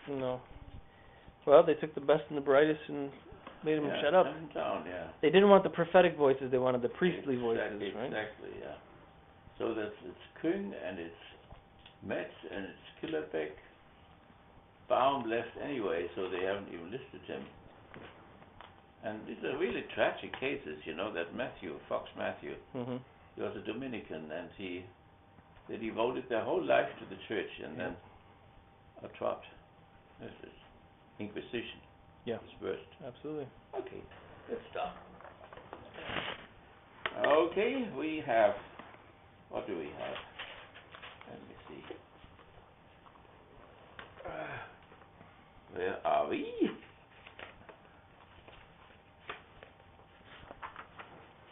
No. Well, they took the best and the brightest and made them shut up. Down, yeah. They didn't want the prophetic voices, they wanted the priestly voices, right? Exactly, yeah. So that's it's Küng and it's Metz and it's Killerbeck. Baum left anyway, so they haven't even listed him. And these are really tragic cases, you know, that Fox Matthew, he was a Dominican, and they devoted their whole life to the church and then are dropped. This is Inquisition. Yeah. It's worst. Absolutely. Okay, let's stop. Okay, we have, what do we have? Let me see. Where are we?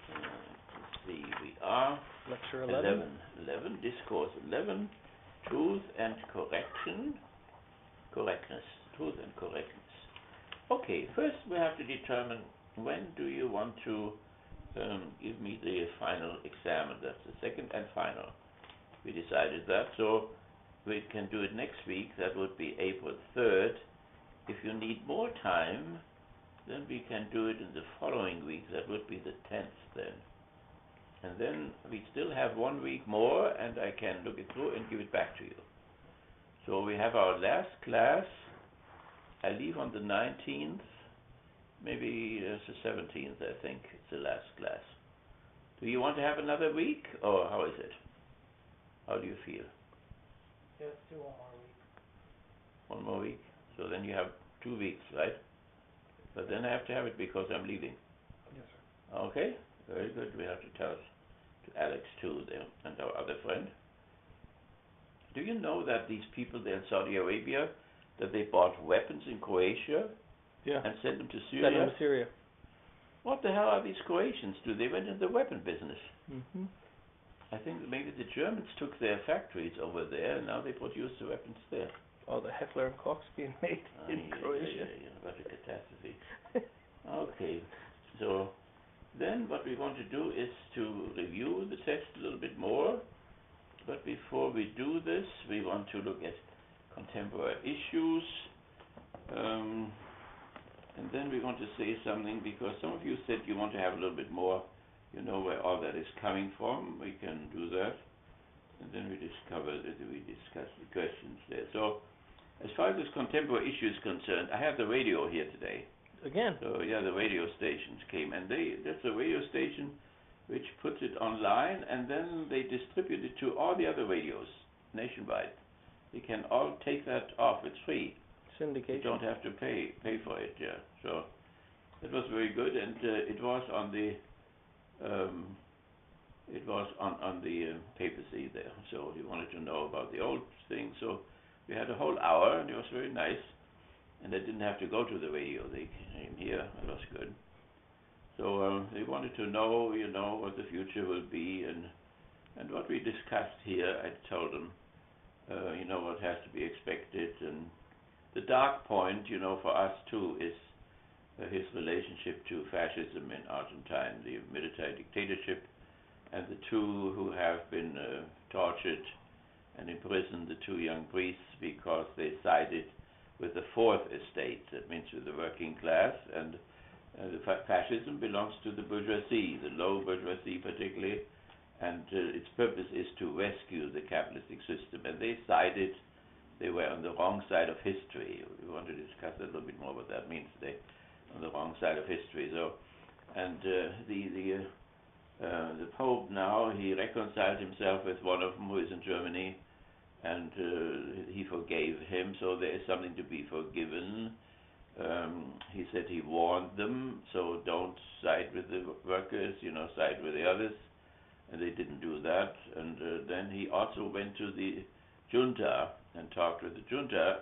Let's see, we are Lecture 11. 11, Discourse 11, Truth and Correctness. Truth and Correctness. Okay, first we have to determine when do you want to give me the final exam. That's the second and final. We decided that, so we can do it next week. That would be April 3rd. If you need more time, then we can do it in the following week. That would be the 10th then. And then we still have 1 week more, and I can look it through and give it back to you. So we have our last class. I leave on the 19th. Maybe it's the 17th, I think. It's the last class. Do you want to have another week, or how is it? How do you feel? Yeah, let's do 1 more week. 1 more week? So then you have 2 weeks, right? But then I have to have it because I'm leaving. Yes, sir. Okay, very good. We have to tell to Alex too, there, and our other friend. Do you know that these people there in Saudi Arabia, that they bought weapons in Croatia and sent them to Syria? Sent them to Syria. What the hell are these Croatians do? They went into the weapon business. I think maybe the Germans took their factories over there, and now they produce the weapons there. Oh, the Heckler and Kochs being made in Croatia. What a catastrophe. Okay, so then what we want to do is to review the text a little bit more. But before we do this, we want to look at contemporary issues. And then we want to say something, because some of you said you want to have a little bit more, you know, where all that is coming from. We can do that. And then we discuss the questions there. So, as far as this contemporary issue is concerned, I have the radio here today. Again? So, yeah, the radio stations came. And that's a radio station which puts it online, and then they distribute it to all the other radios nationwide. You can all take that off. It's free. Syndication. You don't have to pay for it. Yeah. So it was very good, and it was on the papacy there. So he wanted to know about the old thing. So we had a whole hour, and it was very nice. And they didn't have to go to the radio. They came here. It was good. So they wanted to know, you know, what the future will be, and what we discussed here. I told them, you know, what has to be expected, and the dark point, you know, for us too, is his relationship to fascism in Argentina, the military dictatorship, and the two who have been tortured and imprisoned, the 2 young priests, because they sided with the fourth estate. That means with the working class, and the fascism belongs to the bourgeoisie, the low bourgeoisie particularly, and its purpose is to rescue the capitalistic system. And they sided, they were on the wrong side of history. We want to discuss a little bit more what that means. They on the wrong side of history. So, and the Pope now, he reconciled himself with one of them who is in Germany, and he forgave him. So there is something to be forgiven. He said he warned them, so don't side with the workers, you know, side with the others, and they didn't do that. And then he also went to the junta and talked with the junta,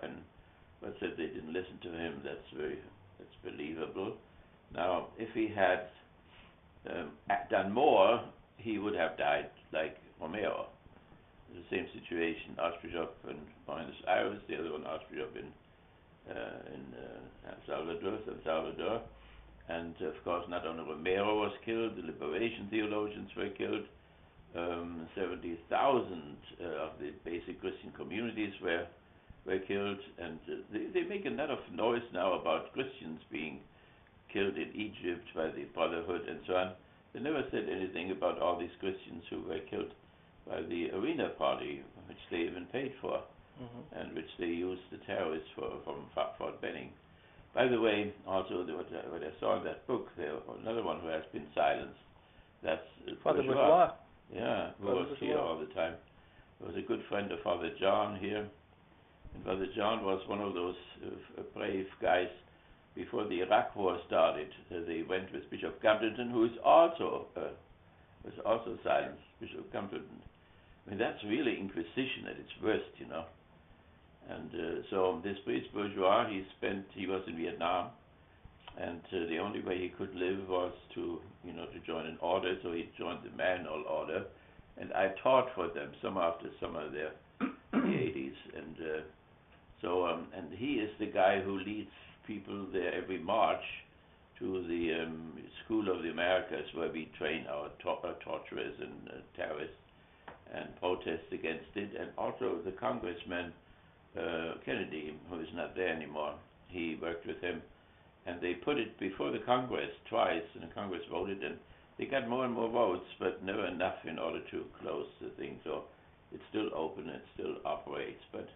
but said they didn't listen to him. That's believable. Now, if he had done more, he would have died like Romero. The same situation, Archbishop in Buenos Aires, the other one Archbishop in San Salvador, and of course not only Romero was killed, the liberation theologians were killed, 70,000 of the basic Christian communities were were killed, and they make a lot of noise now about Christians being killed in Egypt by the Brotherhood and so on. They never said anything about all these Christians who were killed by the Arena Party, which they even paid for, and which they used the terrorists from Fort Benning. By the way, also what I saw in that book, there another one who has been silenced. That's Father Bourgeois. Yeah, who was here all the time. He was a good friend of Father John here. And Father John was one of those brave guys. Before the Iraq War started, they went with Bishop Gumpton, who is also silenced. Bishop Gumpton. I mean, that's really Inquisition at its worst, you know. And so this priest Bourgeois, he was in Vietnam, and the only way he could live was to join an order. So he joined the Manual Order, and I taught for them some after some of their in the 80s, and and he is the guy who leads people there every March to the School of the Americas, where we train our torturers and terrorists and protest against it, and also the Congressman Kennedy, who is not there anymore. He worked with him, and they put it before the Congress twice, and the Congress voted, and they got more and more votes, but never enough in order to close the thing. So it's still open, it still operates. But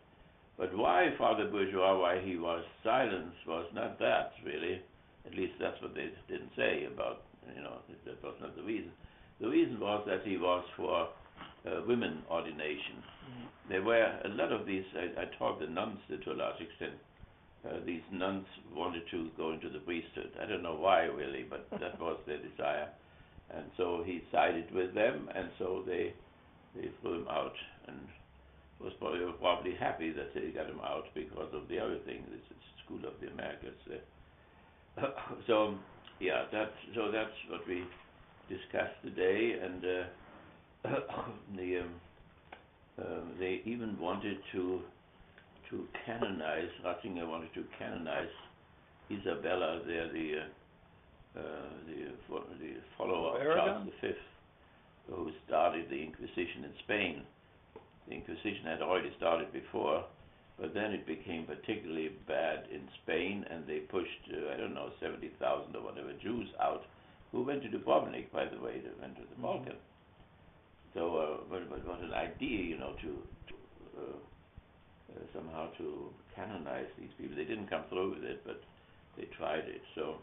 why Father Bourgeois, why he was silenced, was not that really. At least that's what they didn't say about, that was not the reason. The reason was that he was for women ordination. There were a lot of these, I taught the nuns to a large extent. These nuns wanted to go into the priesthood. I don't know why really, but that was their desire. And so he sided with them, and so they threw him out, and was probably happy that they got him out because of the other thing, this School of the Americas. So that's what we discussed today, and they even wanted to canonize. Ratzinger wanted to canonize Isabella, there, the follower of Charles V, who started the Inquisition in Spain. The Inquisition had already started before, but then it became particularly bad in Spain, and they pushed 70,000 or whatever Jews out, who went to Dubrovnik, by the way. They went to the Balkan. So, but what an idea, to somehow to canonize these people. They didn't come through with it, but they tried it. So,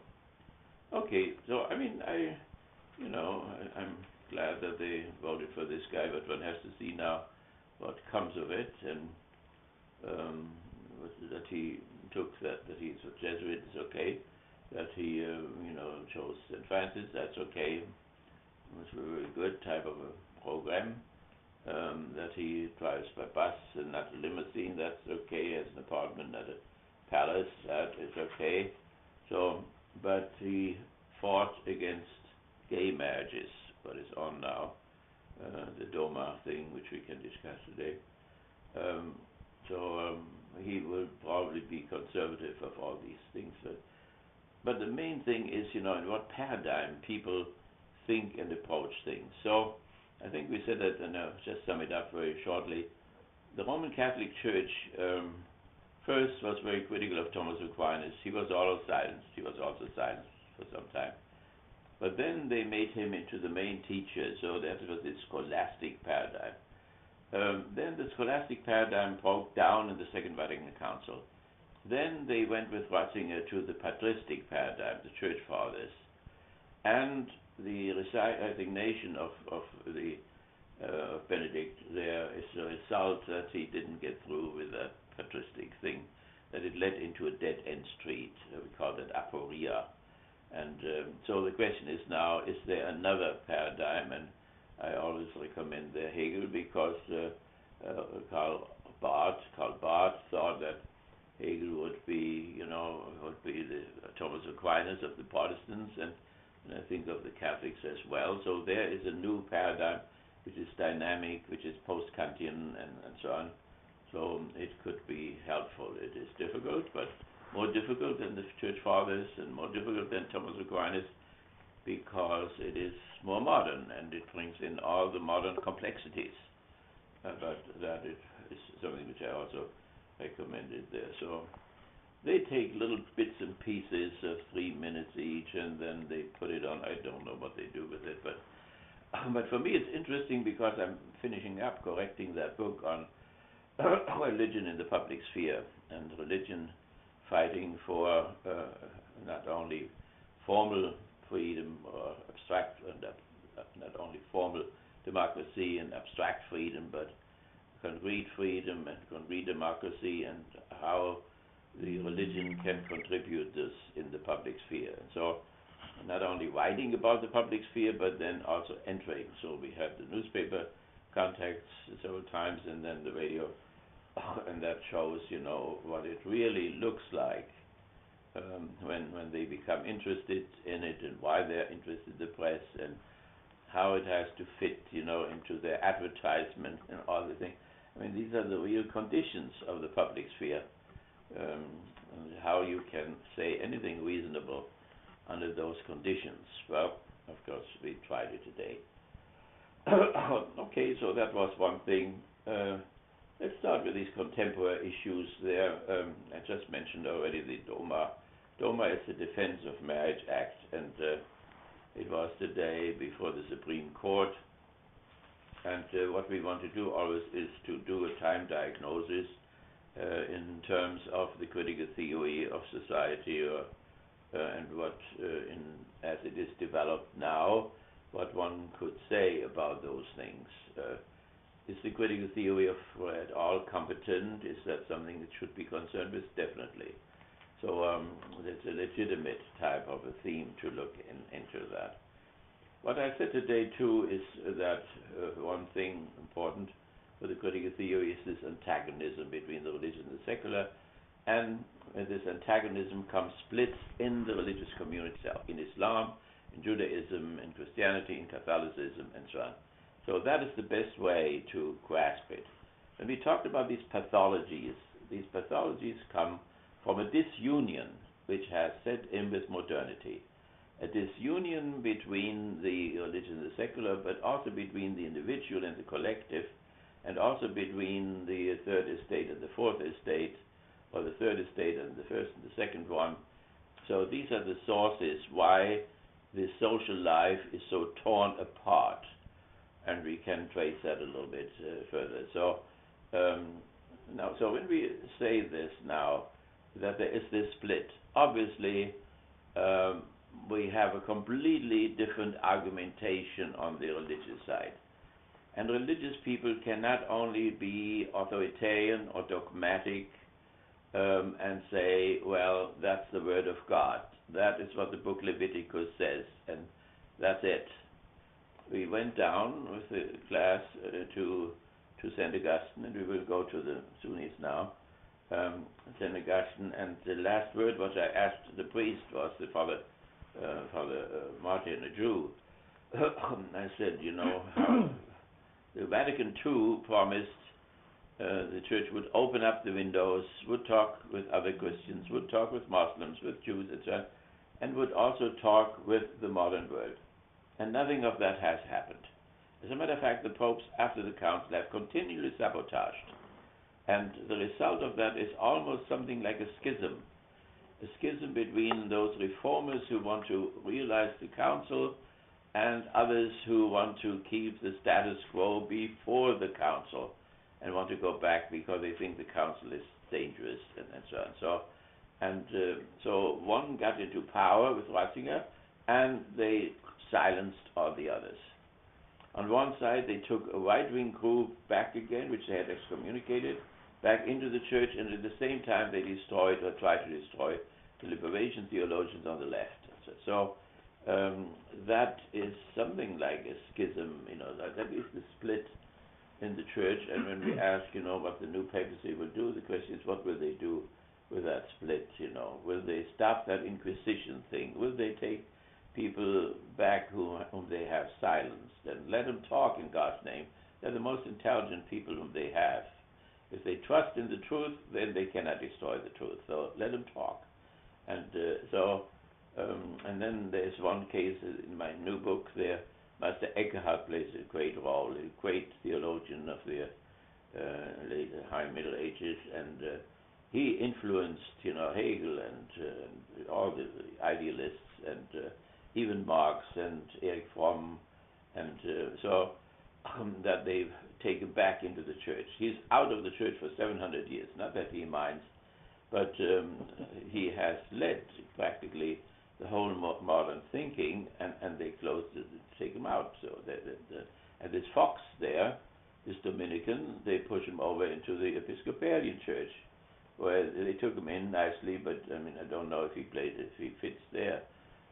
okay. So, I mean, I'm glad that they voted for this guy, but one has to see now what comes of it, and that he took that he's a Jesuit is okay. That he, chose St. Francis, that's okay. It was a very good type of a program. That he drives by bus and not a limousine, that's okay. Has an apartment at a palace, that is okay. So, but he fought against gay marriages, what is on now, the DOMA thing, which we can discuss today. He will probably be conservative of all these things. But the main thing is, in what paradigm people think and approach things. So I think we said that, and I'll just sum it up very shortly. The Roman Catholic Church first was very critical of Thomas Aquinas. He was also silenced for some time. But then they made him into the main teacher, so that was the scholastic paradigm. Then the scholastic paradigm broke down in the Second Vatican Council. Then they went with Ratzinger to the patristic paradigm, the Church Fathers, and the resignation of Benedict there is a result that he didn't get through with that patristic thing, that it led into a dead-end street. We call that aporia. And so the question is now, is there another paradigm? And I always recommend the Hegel, because Karl Barth thought that Hegel would be the Thomas Aquinas of the Protestants, and I think of the Catholics as well. So there is a new paradigm which is dynamic, which is post-Kantian and so on. So it could be helpful. It is difficult, but more difficult than the Church Fathers and more difficult than Thomas Aquinas, because it is more modern and it brings in all the modern complexities. But that is something which I also recommended there. So they take little bits and pieces of 3 minutes each, and then they put it on. I don't know what they do with it, but for me it's interesting because I'm finishing up correcting that book on religion in the public sphere, and religion fighting for not only formal freedom or abstract, not only formal democracy and abstract freedom, but concrete freedom and concrete democracy, and how the religion can contribute this in the public sphere. So not only writing about the public sphere, but then also entering. So we have the newspaper contacts several times, and then the radio, and that shows, what it really looks like when they become interested in it, and why they're interested in the press, and how it has to fit, into their advertisement and all the things. I mean, these are the real conditions of the public sphere, and how you can say anything reasonable under those conditions. Well, of course, we tried it today. Okay, so that was one thing. Let's start with these contemporary issues there. I just mentioned already the DOMA. DOMA is the Defense of Marriage Act, and it was today before the Supreme Court. And what we want to do always is to do a time diagnosis in terms of the critical theory of society, and what, as it is developed now, what one could say about those things. Is the critical theory at all competent? Is that something that should be concerned with? Definitely. So it's a legitimate type of a theme to look into that. What I said today too is that one thing important for the critical theory is this antagonism between the religious and the secular, and this antagonism comes split in the religious community itself, in Islam, in Judaism, in Christianity, in Catholicism, and so on. So that is the best way to grasp it. When we talked about these pathologies come from a disunion which has set in with modernity. A disunion between the religious and the secular, but also between the individual and the collective, and also between the third estate and the fourth estate, or the third estate and the first and the second one. So these are the sources why the social life is so torn apart, and we can trace that a little bit further. So now, so when we say this now, that there is this split, obviously we have a completely different argumentation on the religious side. And religious people can not only be authoritarian or dogmatic and say, well, that's the word of God. That is what the book Leviticus says, and that's it. We went down with the class to St. Augustine, and we will go to the Sunnis now, St. Augustine, and the last word which I asked the priest was the Father Martin, a Jew. I said, how the Vatican II promised the church would open up the windows, would talk with other Christians, would talk with Muslims, with Jews, etc., and would also talk with the modern world. And nothing of that has happened. As a matter of fact, the popes, after the council, have continually sabotaged. And the result of that is almost something like a schism between those reformers who want to realize the council and others who want to keep the status quo before the council and want to go back because they think the council is dangerous and so on. So one got into power with Ratzinger, and they silenced all the others. On one side, they took a right-wing group back again, which they had excommunicated, back into the church, and at the same time they destroyed or tried to destroy the liberation theologians on the left. So that is something like a schism, that is the split in the church. And when we ask, what the new papacy will do, the question is, what will they do with that split? Will they stop that Inquisition thing? Will they take people back whom they have silenced and let them talk in God's name? They're the most intelligent people whom they have. If they trust in the truth, then they cannot destroy the truth. So let them talk. And and then there's one case in my new book there. Master Eckhart plays a great role, a great theologian of the late High Middle Ages, and he influenced, Hegel and all the idealists, and even Marx and Erich Fromm, and so that they've taken back into the church. He's out of the church for 700 years. Not that he minds, but he has led practically the whole modern thinking, and they closed it, take him out. So and this Fox there, this Dominican, they push him over into the Episcopalian church, where they took him in nicely, but I don't know if he fits there.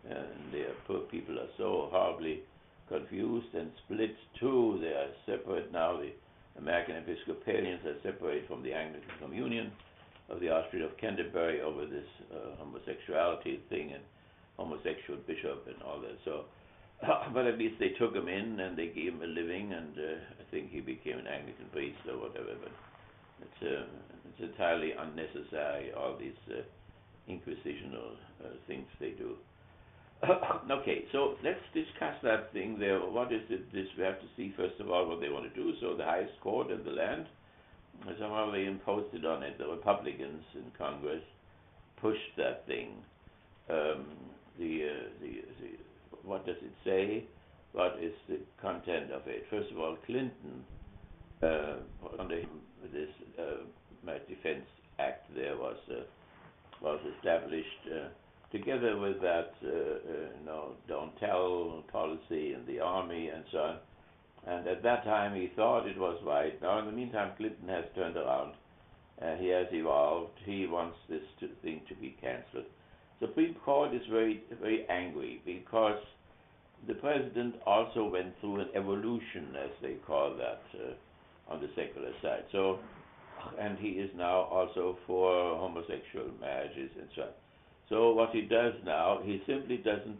And the poor people are so horribly confused and split too. They are separate now. The American Episcopalians are separate from the Anglican Communion of the Archbishop of Canterbury over this homosexuality thing and homosexual bishop and all that. So, but at least they took him in and they gave him a living, and I think he became an Anglican priest or whatever. But it's entirely unnecessary, all these inquisitional things they do. Okay, so let's discuss that thing there. What is it? We have to see first of all what they want to do. So the highest court in the land, somehow they imposed it on it. The Republicans in Congress pushed that thing. What does it say? What is the content of it? First of all, Clinton, under him, this Defense Act there was established. Together with that, don't tell policy in the army and so on. And at that time he thought it was right. Now in the meantime, Clinton has turned around. He has evolved. He wants this thing to be cancelled. Supreme Court is very, very angry because the president also went through an evolution, as they call that, on the secular side. So, and he is now also for homosexual marriages and so on. So what he does now, he simply doesn't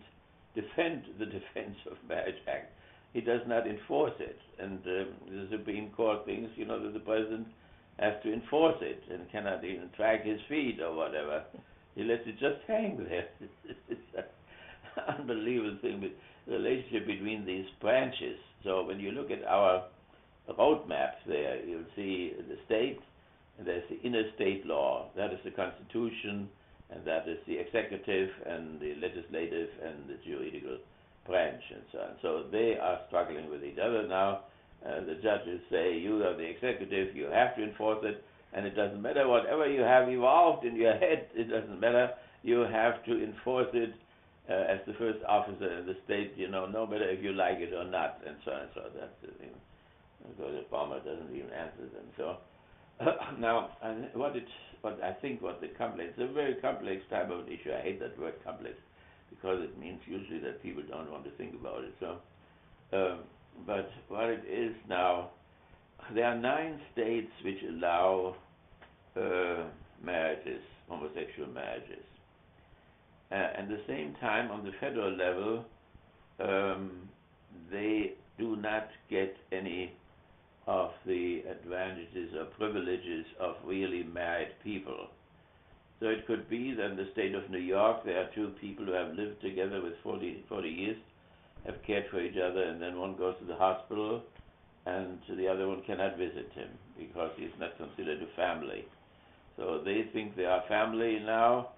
defend the Defense of Marriage Act. He does not enforce it. And the Supreme Court thinks, that the president has to enforce it and cannot even drag his feet or whatever. He lets it just hang there. It's an unbelievable thing, with the relationship between these branches. So when you look at our roadmap there, you'll see the state, and there's the inner state law. That is the Constitution, and that is the executive and the legislative and the juridical branch and so on. So they are struggling with each other now. The judges say, you are the executive, you have to enforce it, and it doesn't matter whatever you have evolved in your head, it doesn't matter, you have to enforce it as the first officer in the state, no matter if you like it or not, and so on and so on. That's the thing. Because Obama doesn't even answer them. So now, what the complex, it's a very complex type of issue. I hate that word complex because it means usually that people don't want to think about it. So, but what it is now, there are 9 states which allow marriages, homosexual marriages. At the same time, on the federal level, they do not get any of the advantages or privileges of really married people. So it could be that in the state of New York, there are 2 people who have lived together with 40 years, have cared for each other, and then one goes to the hospital, and the other one cannot visit him because he's not considered a family. So they think they are family now,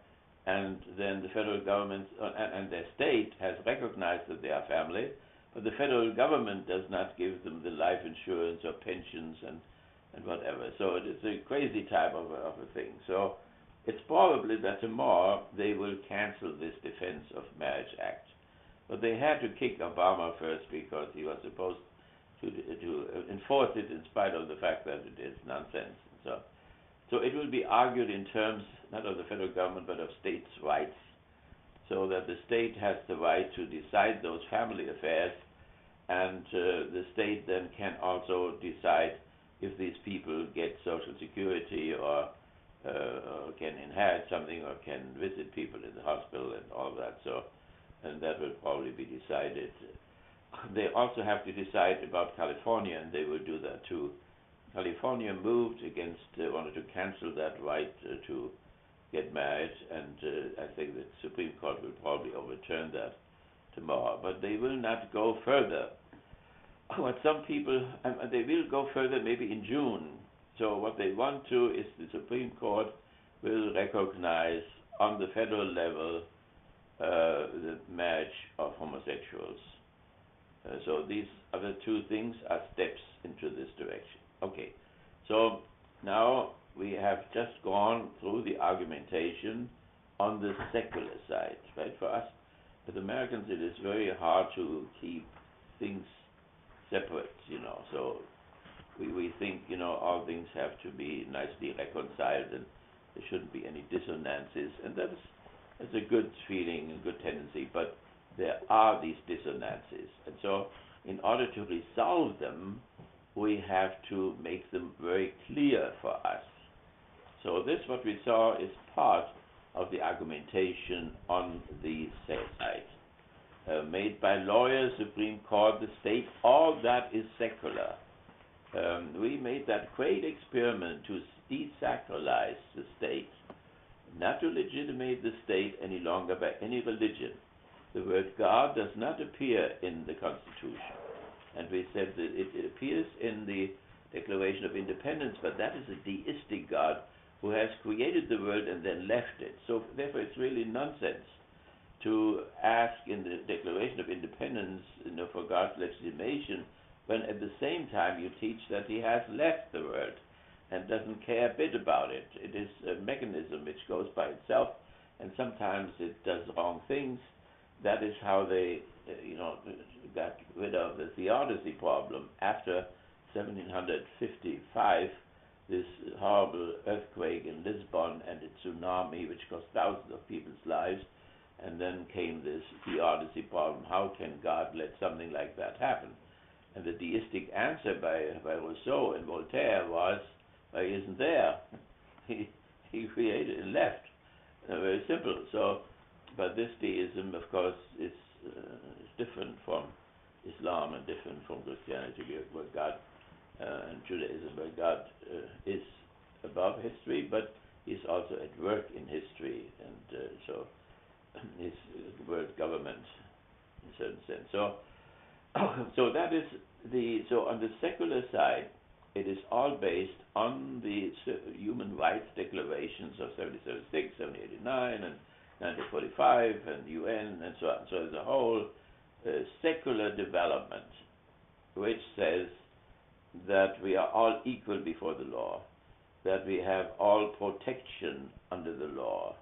and then the federal government and their state has recognized that they are family, but the federal government does not give them the life insurance or pensions and whatever. So it is a crazy type of a thing. So it's probably that tomorrow they will cancel this Defense of Marriage Act. But they had to kick Obama first because he was supposed to enforce it in spite of the fact that it is nonsense. So it will be argued in terms not of the federal government but of states' rights, so that the state has the right to decide those family affairs, and the state then can also decide if these people get Social Security or can inherit something or can visit people in the hospital and all that. So, and that will probably be decided. They also have to decide about California, and they will do that too. California moved against, wanted to cancel that right to get married, and I think the Supreme Court will probably overturn that tomorrow. But they will not go further. What some people, they will go further maybe in June, So what they want to is the Supreme Court will recognize on the federal level the marriage of homosexuals. So these other two things are steps into this direction. Okay, so now we have just gone through the argumentation on the secular side, right? For us, as Americans, it is very hard to keep things separate, so we think, all things have to be nicely reconciled and there shouldn't be any dissonances, and that's a good feeling, a good tendency, but there are these dissonances, and so in order to resolve them, we have to make them very clear for us. So this, what we saw, is part of the argumentation on the side, made by lawyers, Supreme Court, the state. All that is secular. We made that great experiment to desacralize the state, not to legitimate the state any longer by any religion. The word God does not appear in the Constitution, and we said that it appears in the Declaration of Independence, but that is a deistic God who has created the world and then left it. So therefore it's really nonsense to ask in the Declaration of Independence, for God's legitimation, when at the same time you teach that he has left the world and doesn't care a bit about it. It is a mechanism which goes by itself, and sometimes it does wrong things. That is how they, got rid of the theodicy problem after 1755, this horrible earthquake in Lisbon and its tsunami, which cost thousands of people's lives, and then came this theodicy problem. How can God let something like that happen? And the deistic answer by Rousseau and Voltaire was, well, he isn't there. He created and left. Very simple. So, but this deism, of course, is different from Islam and different from Christianity, where God and Judaism, where God is above history, but he's also at work in history, and so his world government in a certain sense. So that is so on the secular side, it is all based on the human rights declarations of 1776, 1789, and 1945, and UN, and so on. So there's a whole secular development which says that we are all equal before the law, that we have all protection under the law.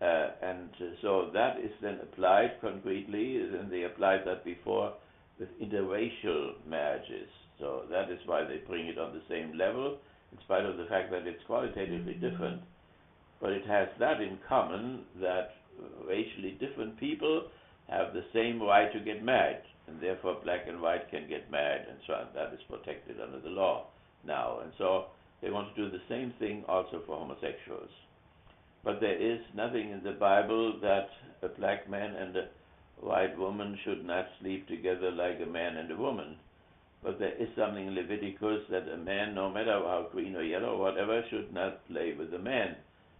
And so that is then applied concretely, and they applied that before with interracial marriages. So that is why they bring it on the same level, in spite of the fact that it's qualitatively different. But it has that in common, that racially different people have the same right to get married, and therefore black and white can get married, and so on. That is protected under the law now. And so they want to do the same thing also for homosexuals. But there is nothing in the Bible that a black man and a white woman should not sleep together like a man and a woman. But there is something in Leviticus that a man, no matter how green or yellow or whatever, should not lay with a man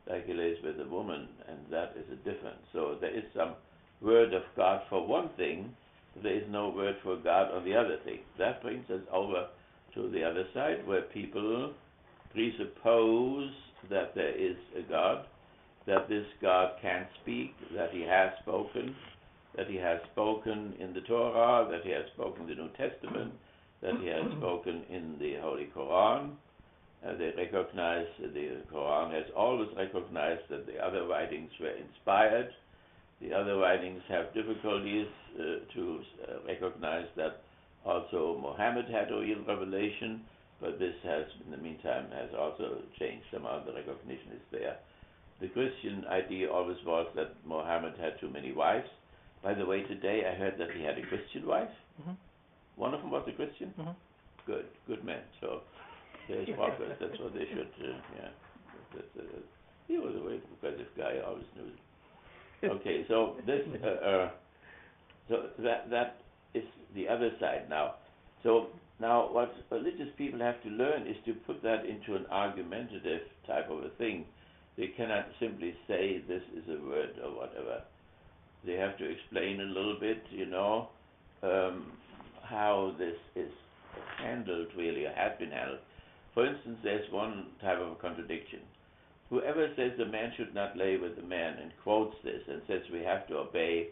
like he lays with a woman, and that is a difference. So there is some word of God for one thing, but there is no word for God on the other thing. That brings us over to the other side, where people presuppose that there is a God, that this God can speak, that he has spoken in the Torah, that he has spoken in the New Testament, that he has spoken in the Holy Quran. They recognize, the Quran has always recognized that the other writings were inspired. The other writings have difficulties to recognize that also Muhammad had a real revelation, but this has, in the meantime, has also changed. Somehow the recognition is there. The Christian idea always was that Muhammad had too many wives. By the way, today I heard that he had a Christian wife. Mm-hmm. One of them was a Christian? Mm-hmm. Good man. So there's progress. That's what they should, he was a very progressive guy, I always knew. Okay, so this, so that is the other side now. So now what religious people have to learn is to put that into an argumentative type of a thing. They cannot simply say this is a word or whatever. They have to explain a little bit, how this is handled really, or has been handled. For instance, there's one type of a contradiction. Whoever says the man should not lay with the man and quotes this and says we have to obey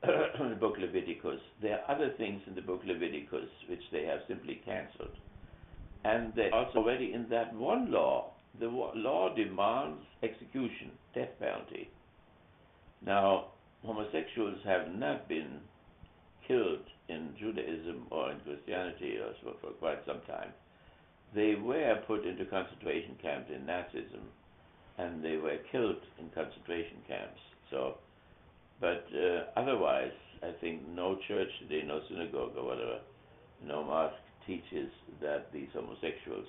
the book Leviticus, there are other things in the book Leviticus which they have simply cancelled. And they also already in that one law, the law demands execution, death penalty. Now, homosexuals have not been killed in Judaism or in Christianity or so for quite some time. They were put into concentration camps in Nazism, and they were killed in concentration camps. So, but otherwise, I think no church today, no synagogue or whatever, no mosque teaches that these homosexuals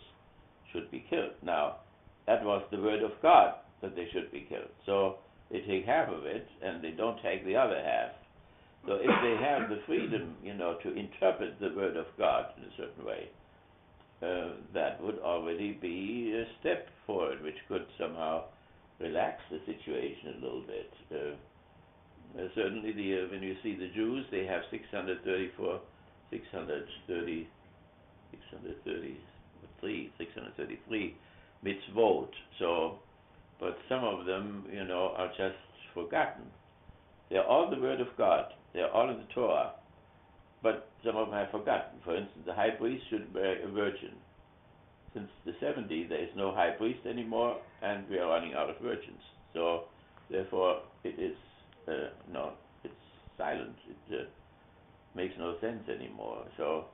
should be killed. Now, that was the word of God, that they should be killed. So they take half of it, and they don't take the other half. So if they have the freedom, to interpret the word of God in a certain way, that would already be a step forward, which could somehow relax the situation a little bit. Certainly, when you see the Jews, they have 633 mitzvot. So, but some of them, are just forgotten. They're all the word of God. They're all in the Torah. But some of them have forgotten. For instance, the high priest should marry a virgin. Since the 70s, there is no high priest anymore, and we are running out of virgins. So, therefore, it is it's silent. It makes no sense anymore. So,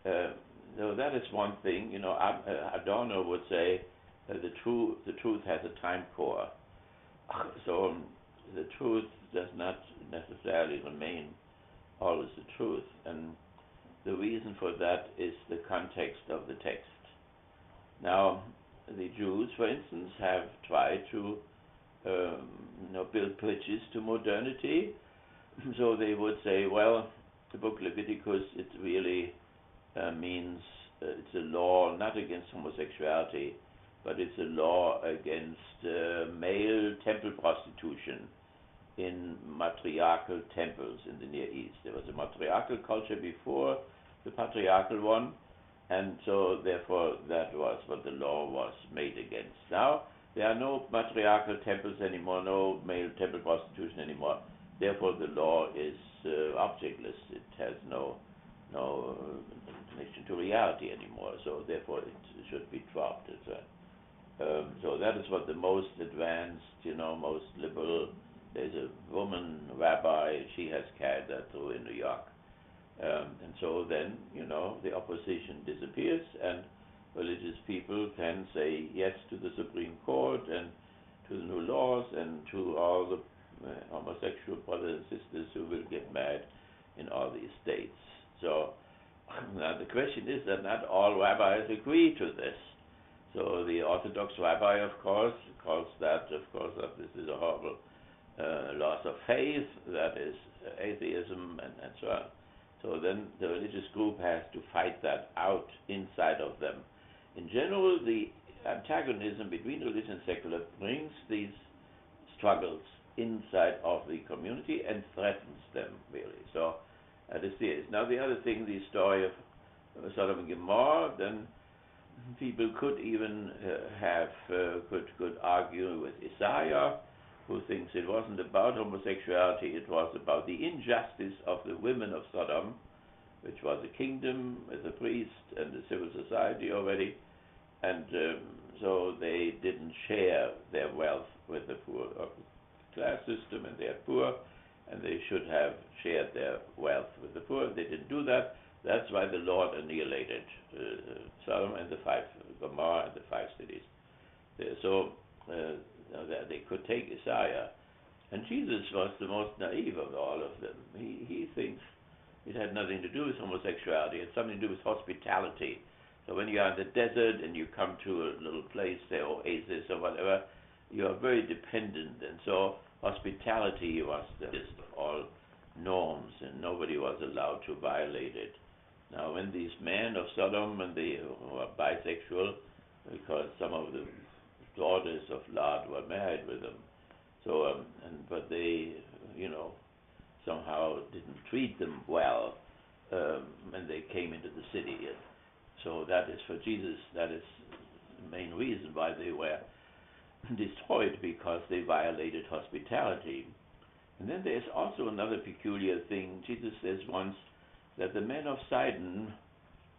that is one thing. Adorno would say the truth has a time core. So the truth does not necessarily remain always the truth, and the reason for that is the context of the text. Now, the Jews, for instance, have tried to build bridges to modernity. So they would say, well, the book Leviticus, it really means it's a law not against homosexuality, but it's a law against male temple prostitution in matriarchal temples in the Near East. There was a matriarchal culture before the patriarchal one, and so therefore that was what the law was made against. Now, there are no matriarchal temples anymore, no male temple prostitution anymore. Therefore, the law is objectless. It has no connection to reality anymore. So therefore, it should be dropped. So that is what the most advanced, most liberal. There's a woman rabbi. She has carried that through in New York, and so then the opposition disappears, and religious people can say yes to the Supreme Court and to the new laws and to all the homosexual brothers and sisters who will get married in all these states. So now the question is that not all rabbis agree to this. So the Orthodox rabbi, of course, calls that this is a horrible loss of faith, that is atheism, and so on. So then the religious group has to fight that out inside of them. In general, the antagonism between religion and secular brings these struggles inside of the community and threatens them, really. So that is serious. Now the other thing, the story of Sodom and Gomorrah, then people could even could argue with Isaiah, who thinks it wasn't about homosexuality, it was about the injustice of the women of Sodom, which was a kingdom with a priest and a civil society already, and so they didn't share their wealth with the poor class system, and they are poor, and they should have shared their wealth with the poor. They didn't do that. That's why the Lord annihilated Sodom and Gomorrah and the 5 cities. So they could take Isaiah, and Jesus was the most naive of all of them. He thinks it had nothing to do with homosexuality. It had something to do with hospitality. So when you are in the desert and you come to a little place, say oasis or whatever, you are very dependent, and so hospitality was the list of all norms, and nobody was allowed to violate it. Now, when these men of Sodom, and they were bisexual, because some of the daughters of Lot were married with them, so but they, somehow didn't treat them well, and they came into the city. And So that is for Jesus, that is the main reason why they were destroyed, because they violated hospitality. And then there's also another peculiar thing. Jesus says once that the men of Sidon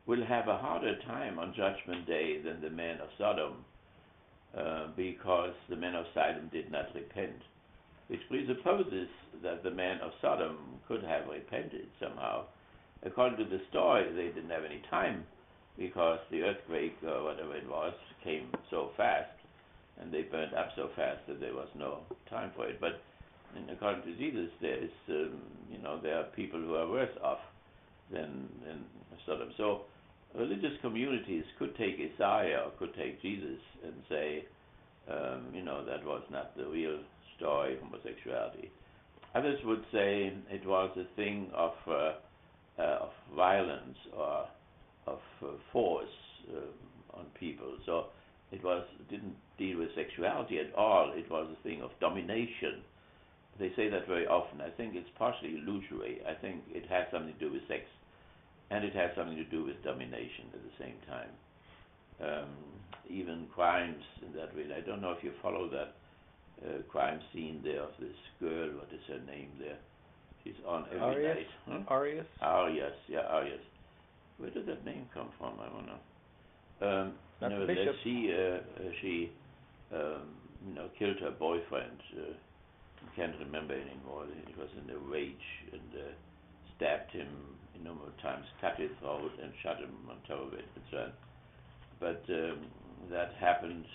will have a harder time on Judgment Day than the men of Sodom, because the men of Sidon did not repent, which presupposes that the men of Sodom could have repented somehow. According to the story, they didn't have any time, because the earthquake, or whatever it was, came so fast, and they burned up so fast that there was no time for it. But according to Jesus, there is, there are people who are worse off than Sodom. So religious communities could take Isaiah or could take Jesus and say, that was not the real story of homosexuality. Others would say it was a thing of violence or of force on people. So it didn't deal with sexuality at all. It was a thing of domination. They say that very often. I think it's partially illusory. I think it has something to do with sex, and it has something to do with domination at the same time. Even crimes in that way. I don't know if you follow that crime scene there of this girl. What is her name there? She's on every night. Huh? Arias? Arias, yeah, Arias. Where did that name come from? I don't know. Nevertheless, she killed her boyfriend. I can't remember anymore. It was in a rage, and stabbed him a number of times, cut his throat, and shot him on top of it, and so on. But that happened.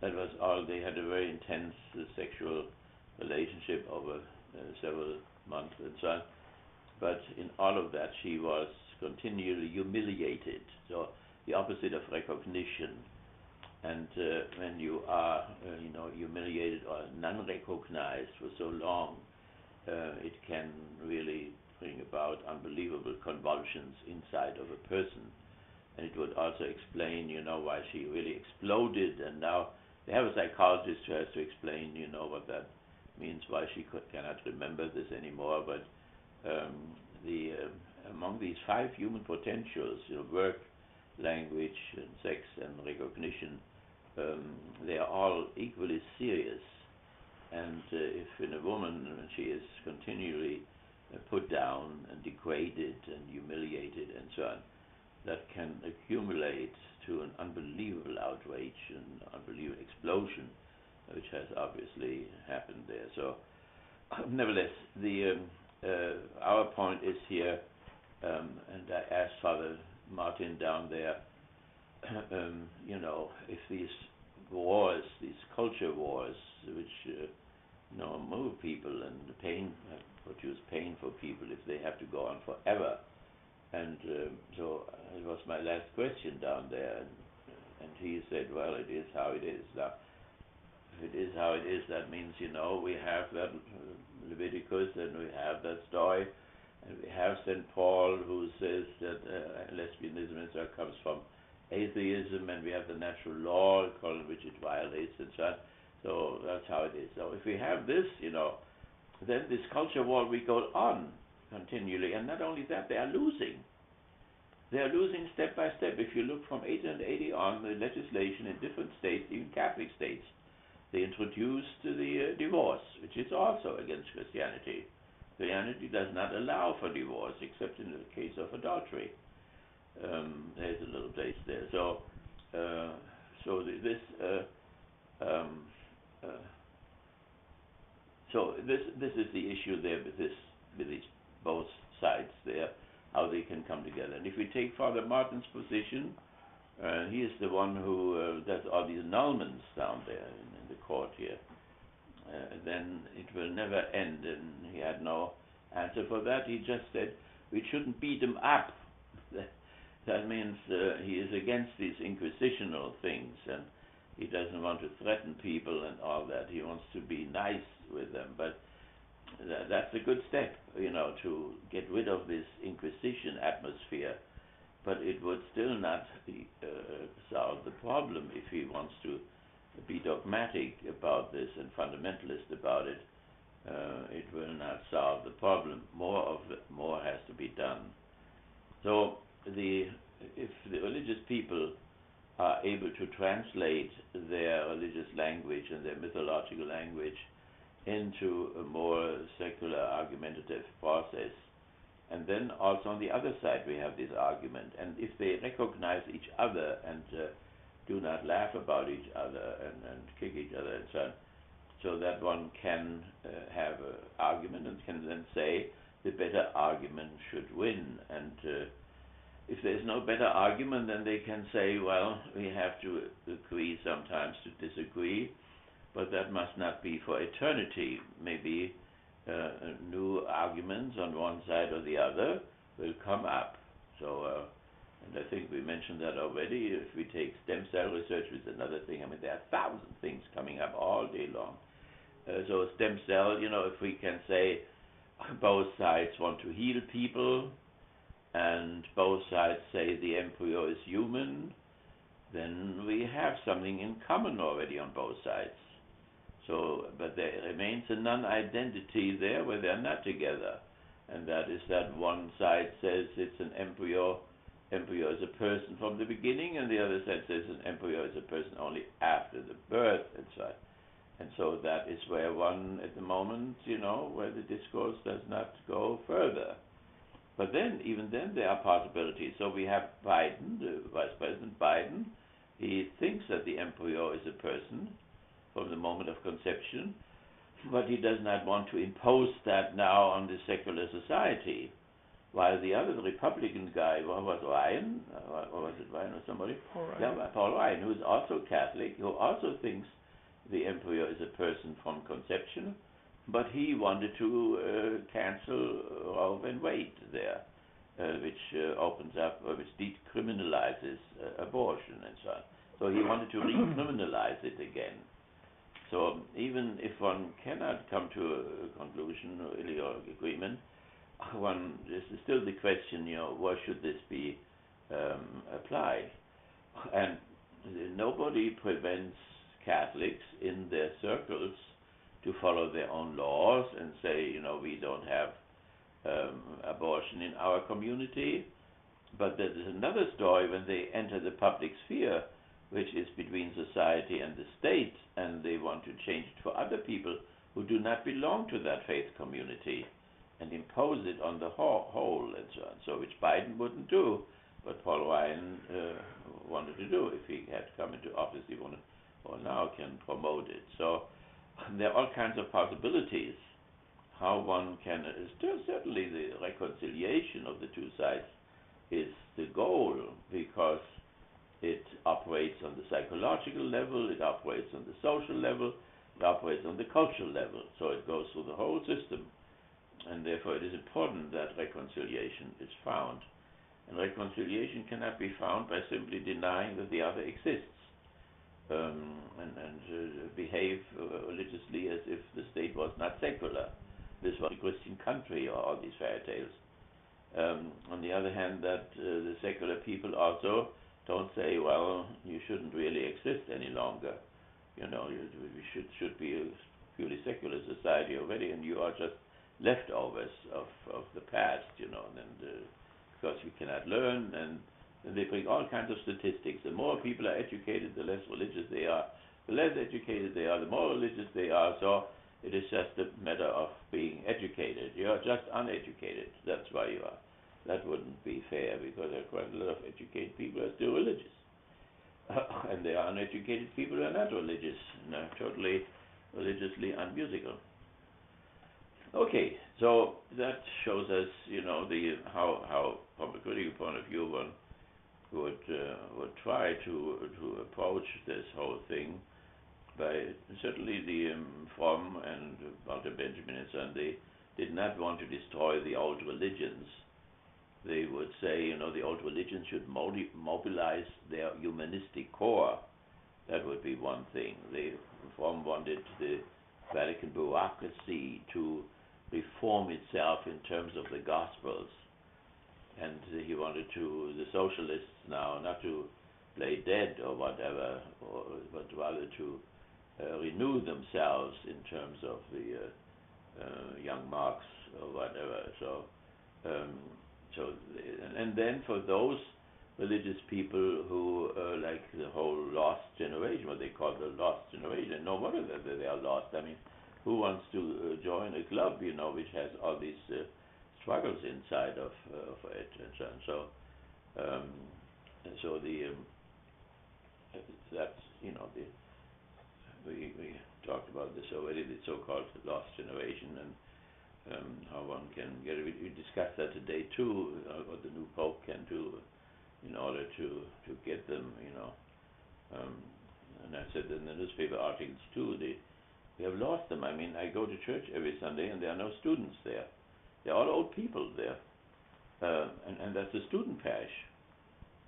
That was all. They had a very intense sexual relationship over several months, and so on. But in all of that, she was continually humiliated. So the opposite of recognition. And when you are, humiliated or non-recognized for so long, it can really bring about unbelievable convulsions inside of a person. And it would also explain, why she really exploded. And now they have a psychologist who has to explain, what that means, why she cannot remember this anymore. But among these 5 human potentials, work, language, and sex, and recognition, they are all equally serious. And if in a woman she is continually put down and degraded and humiliated and so on, that can accumulate to an unbelievable outrage and unbelievable explosion, which has obviously happened there. So, nevertheless, our point is here, and I asked Father Martin down there, if these wars, these culture wars, which move people and produce pain for people if they have to go on forever. And so it was my last question down there, and he said, well, it is how it is. Now, if it is how it is, that means, we have that Leviticus, and we have that story, and we have St. Paul, who says that lesbianism comes from atheism, and we have the natural law, according to which it violates, and so on. So that's how it is. So if we have this, then this culture war will go on continually, and not only that, they are losing. They are losing step by step. If you look from 1880 on, the legislation in different states, even Catholic states, they introduced the divorce, which is also against Christianity. Christianity does not allow for divorce, except in the case of adultery. There's a little place there. So this is the issue there with these both sides there, how they can come together. And if we take Father Martin's position, he is the one who does all these annulments down there in the court here. Then it will never end, and he had no answer for that. He just said we shouldn't beat them up. That means he is against these inquisitional things, and he doesn't want to threaten people and all that. He wants to be nice with them, but that's a good step, to get rid of this Inquisition atmosphere. But it would still not solve the problem if he wants to be dogmatic about this and fundamentalist about it. It will not solve the problem. More has to be done. So the if the religious people are able to translate their religious language and their mythological language into a more secular argumentative process, and then also on the other side we have this argument, and if they recognize each other and do not laugh about each other and kick each other and so on, so that one can have an argument and can then say the better argument should win. And if there's no better argument, then they can say, well, we have to agree sometimes to disagree, but that must not be for eternity. Maybe new arguments on one side or the other will come up. So, and I think we mentioned that already. If we take stem cell research, which is another thing, I mean, there are 1,000 things coming up all day long. So stem cell, if we can say both sides want to heal people, and both sides say the embryo is human, then we have something in common already on both sides. So, but there remains a non-identity there where they're not together, and that is that one side says it's an embryo is a person from the beginning, and the other side says an embryo is a person only after the birth, and so on. And so that is where one, at the moment, where the discourse does not go further. But then, even then, there are possibilities. So we have Biden, the Vice President Biden. He thinks that the embryo is a person from the moment of conception, but he does not want to impose that now on the secular society. While the other, the Republican guy, what was Ryan? Or was it Ryan or somebody? Paul Ryan. Yeah, Paul Ryan, who is also Catholic, who also thinks the embryo is a person from conception, but he wanted to cancel Roe v. Wade there, which opens up, which decriminalizes abortion and so on. So he wanted to recriminalize it again. So even if one cannot come to a conclusion really, or agreement, this is still the question, where should this be applied? And nobody prevents Catholics in their circles to follow their own laws and say, we don't have abortion in our community. But there is another story when they enter the public sphere, which is between society and the state, and they want to change it for other people who do not belong to that faith community and impose it on the whole and so on. So which Biden wouldn't do, but Paul Ryan wanted to do. If he had come into office, he wanted, or now can promote it. So there are all kinds of possibilities how one can, still certainly the reconciliation of the two sides is the goal, because it operates on the psychological level, it operates on the social level, it operates on the cultural level. So it goes through the whole system. And therefore it is important that reconciliation is found. And reconciliation cannot be found by simply denying that the other exists, and behave religiously as if the state was not secular. This was a Christian country, or all these fairy tales. On the other hand, that the secular people also don't say, well, you shouldn't really exist any longer. We should be a purely secular society already, and you are just leftovers of the past, and because you cannot learn, and they bring all kinds of statistics. The more people are educated, the less religious they are. The less educated they are, the more religious they are. So it is just a matter of being educated. You are just uneducated. That's why you are. That wouldn't be fair, because there are quite a lot of educated people who are still religious. And there are uneducated people who are not religious, and are totally religiously unmusical. Okay, so that shows us, how from a critical point of view one would try to approach this whole thing. By certainly the Fromm and Walter Benjamin and so on, they did not want to destroy the old religions. They would say, the old religions should mobilize their humanistic core. That would be one thing. Fromm wanted the Vatican bureaucracy to reform itself in terms of the Gospels. And he wanted the socialists now, not to play dead or whatever, but rather to renew themselves in terms of the young Marx or whatever. And then for those religious people who like the whole lost generation, what they call the lost generation. And no wonder that they are lost. I mean, who wants to join a club, which has all these struggles inside of it, and so on. So that's we talked about this already, the so-called lost generation, and how one can get it. We discussed that today too, what the new Pope can do in order to get them, and I said in the newspaper articles too, we have lost them. I mean, I go to church every Sunday and there are no students there. They're all old people there, and that's a student parish.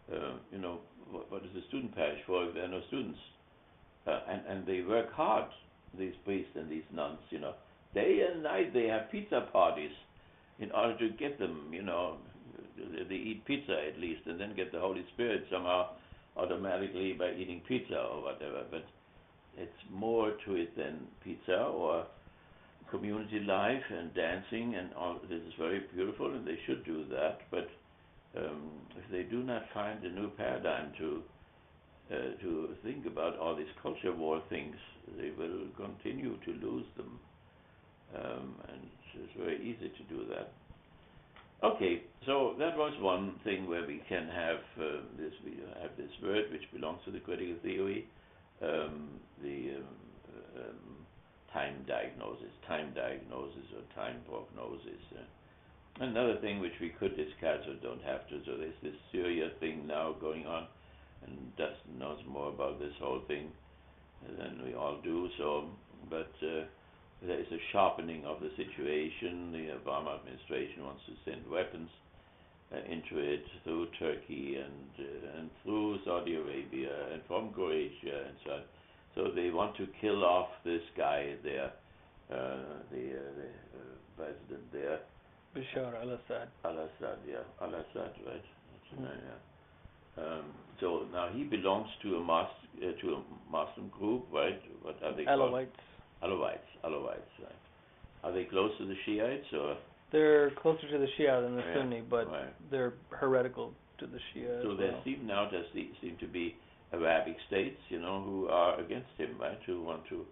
What is a student parish for if there are no students? And they work hard, these priests and these nuns, day and night they have pizza parties in order to get them, they eat pizza at least, and then get the Holy Spirit somehow automatically by eating pizza or whatever. But it's more to it than pizza or community life and dancing and all. This is very beautiful, and they should do that. But if they do not find a new paradigm to think about all these culture war things, they will continue to lose them. And it's very easy to do that. Okay, so that was one thing where we can have this. We have this word which belongs to the critical theory, the time diagnosis or time prognosis. Another thing which we could discuss or don't have to. So there's this Syria thing now going on, and Dustin knows more about this whole thing than we all do. So, but there is a sharpening of the situation. The Obama administration wants to send weapons into it through Turkey and through Saudi Arabia and from Croatia and so on. So they want to kill off this guy there, the president there. Bashar al-Assad. Al-Assad, right? That's his name, yeah. So now he belongs to a Muslim group, right? What are they called? Alawites, right. Are they close to the Shiites, or? They're closer to the Shia than the Sunni, but they're heretical to the Shia. So there seem to be Arabic states, who are against him, right? Who want to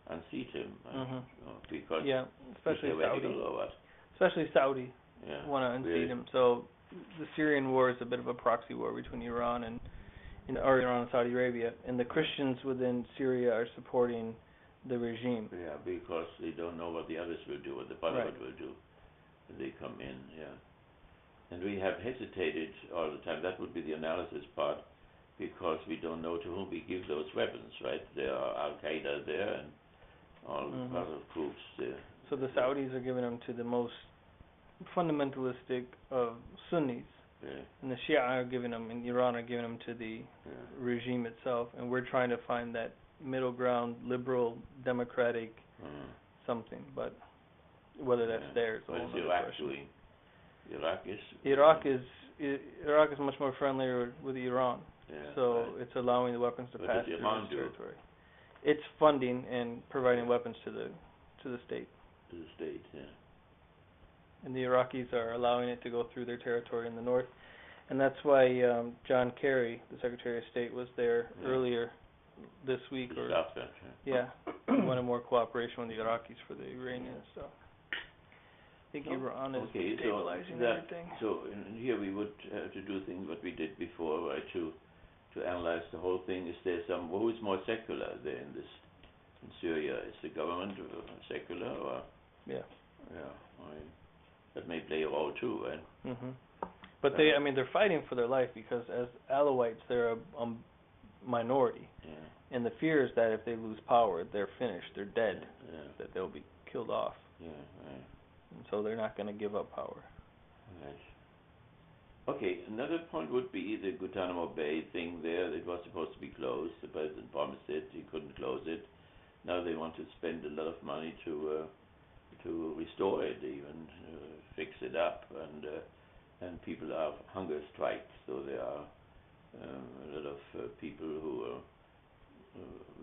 unseat him, because especially Saudi. Or what? Especially Saudi want to unseat him. So the Syrian war is a bit of a proxy war between Iran and Saudi Arabia, and the Christians within Syria are supporting the regime. Yeah, because they don't know what the others will do, what the Brotherhood will do when they come in. Yeah, and we have hesitated all the time. That would be the analysis part, because we don't know to whom we give those weapons. Right? There are Al Qaeda there and all other groups there. So the Saudis are giving them to the most fundamentalistic of Sunnis, and the Shia are giving them, and Iran are giving them to the regime itself, and we're trying to find that middle ground, liberal, democratic something, but whether that's theirs or what's Iraq doing? Iraq is much more friendlier with Iran, it's allowing the weapons to pass through its territory. It's funding and providing weapons to the state. To the state, And the Iraqis are allowing it to go through their territory in the north, and that's why John Kerry, the Secretary of State, was there earlier this week. Wanted more cooperation with the Iraqis for the Iranians. So I think Iran is stabilizing everything. So here we would have to do things what we did before, right? To analyze the whole thing. Is there who is more secular there in Syria? Is the government secular or? That may play a role too, right? But they're fighting for their life, because as Alawites, they're a minority, and the fear is that if they lose power, they're finished, they're dead, that they'll be killed off. And so they're not going to give up power. Okay, another point would be the Guantanamo Bay thing there. It was supposed to be closed. The president promised it. He couldn't close it. Now they want to spend a lot of money to restore it, even fix it up, and people are hunger strikes. So there are a lot of people who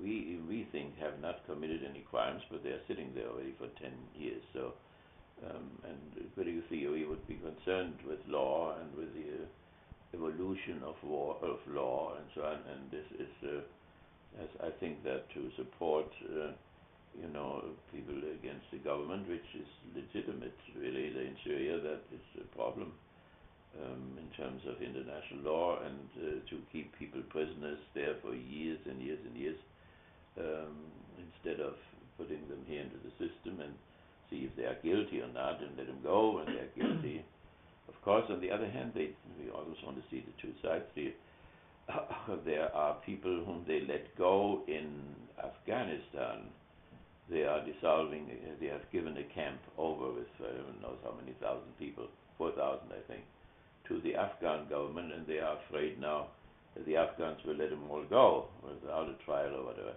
we think have not committed any crimes, but they are sitting there already for 10 years. So and critical theory would be concerned with law and with the evolution of law and so on. And this is, as I think that to support, people against the government, which is legitimate, really, in Syria, that is a problem in terms of international law, and to keep people prisoners there for years and years and years, instead of putting them here into the system and see if they are guilty or not, and let them go when they are guilty. Of course, on the other hand, we always want to see the two sides. There are people whom they let go in Afghanistan. They are dissolving. They have given a camp over with I don't know how many thousand people, 4,000 I think, to the Afghan government, and they are afraid now that the Afghans will let them all go without a trial or whatever.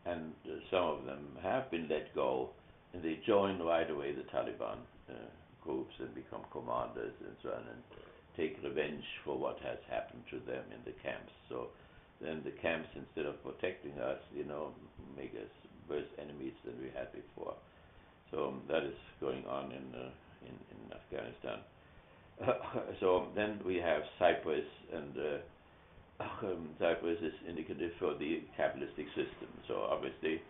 And some of them have been let go, and they join right away the Taliban groups and become commanders and so on, and take revenge for what has happened to them in the camps. So then the camps, instead of protecting us, make us worse enemies than we had before. So that is going on in Afghanistan. So then we have Cyprus, and Cyprus is indicative for the capitalistic system. So obviously,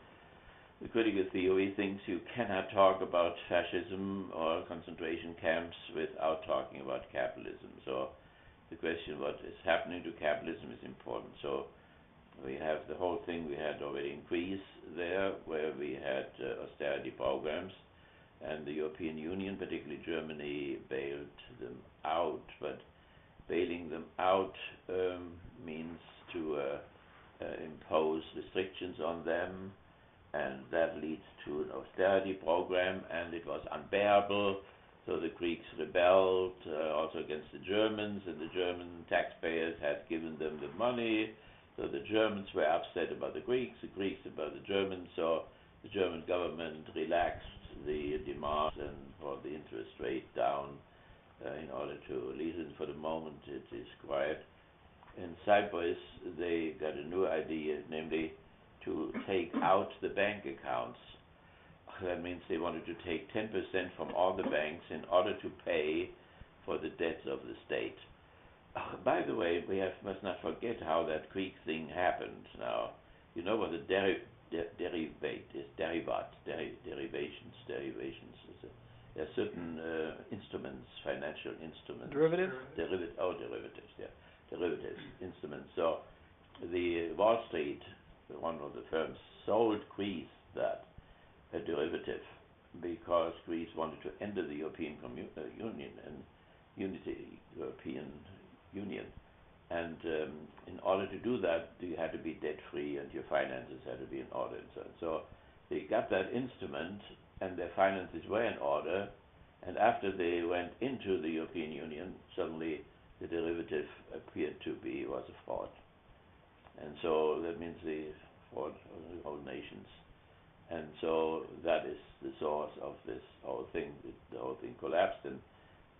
the critical theory thinks you cannot talk about fascism or concentration camps without talking about capitalism. So the question what is happening to capitalism is important. So we have the whole thing we had already in Greece there, where we had austerity programs, and the European Union, particularly Germany, bailed them out. But bailing them out means to impose restrictions on them, and that leads to an austerity program, and it was unbearable. So the Greeks rebelled also against the Germans, and the German taxpayers had given them the money. So the Germans were upset about the Greeks about the Germans. So the German government relaxed the demands and brought the interest rate down in order to, at least for the moment, it is quiet. In Cyprus, they got a new idea, namely to take out the bank accounts. That means they wanted to take 10% from all the banks in order to pay for the debts of the state. By the way, must not forget how that Greek thing happened. Now, you know what the derivate is, derivations. There are certain instruments, financial instruments. Derivatives? Derivatives, instruments. So the Wall Street, one of the firms, sold Greece that a derivative because Greece wanted to enter the European Union and European Union. And in order to do that, you had to be debt-free and your finances had to be in order and so on. So they got that instrument and their finances were in order, and after they went into the European Union, suddenly the derivative appeared to be was a fraud. And so that means the fraud of the whole nations. And so that is the source of this whole thing. The whole thing collapsed, and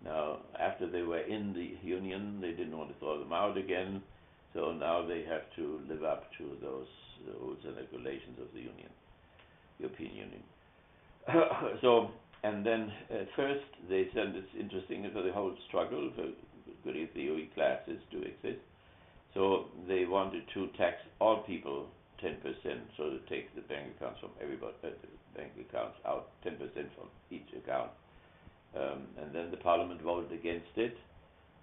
now after they were in the Union, they didn't want to throw them out again. So now they have to live up to those rules and regulations of the European Union. So, and then first they said it's interesting for the whole struggle for critical theory classes to exist. So they wanted to tax all people 10%, so to take the bank accounts from everybody, bank accounts out 10% from each account. And then the parliament voted against it.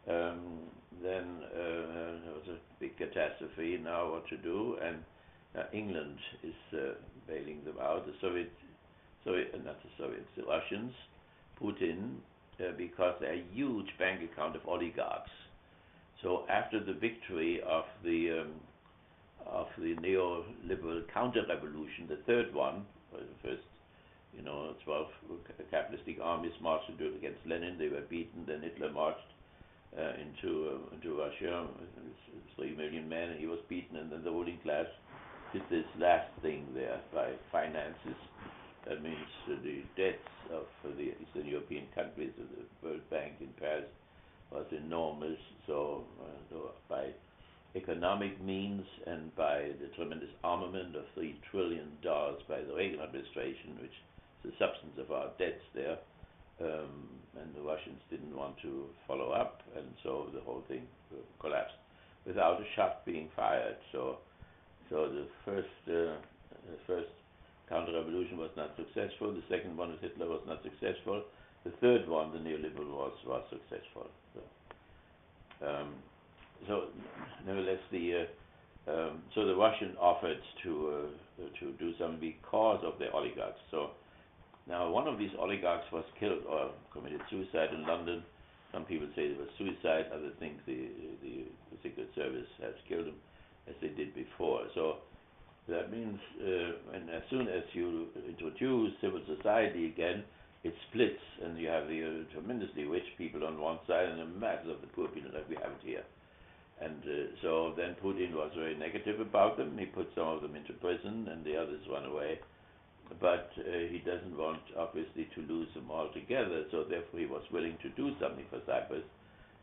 Then there was a big catastrophe. Now what to do? And England is bailing them out. The Russians put in because they're a huge bank account of oligarchs. So after the victory of the neoliberal counter-revolution, the third one, or the first, 12 capitalistic armies marched against Lenin. They were beaten. Then Hitler marched into Russia with 3 million men, and he was beaten. And then the ruling class did this last thing there by finances. That means the debts of the Eastern European countries of the World Bank in Paris was enormous. So by economic means and by the tremendous armament of $3 trillion by the Reagan administration, which is the substance of our debts there, and the Russians didn't want to follow up, and so the whole thing collapsed without a shot being fired. So the first counter-revolution was not successful. The second one with Hitler was not successful. The third one, the neoliberal, was successful. So nevertheless, the Russian offered to do something because of the oligarchs. So now one of these oligarchs was killed or committed suicide in London. Some people say it was suicide. Others think the Secret Service has killed him, as they did before. So that means, and as soon as you introduce civil society again, it splits, and you have the tremendously rich people on one side and the masses of the poor people like we have it here. And so then Putin was very negative about them. He put some of them into prison, and the others run away. But he doesn't want, obviously, to lose them altogether. So therefore, he was willing to do something for Cyprus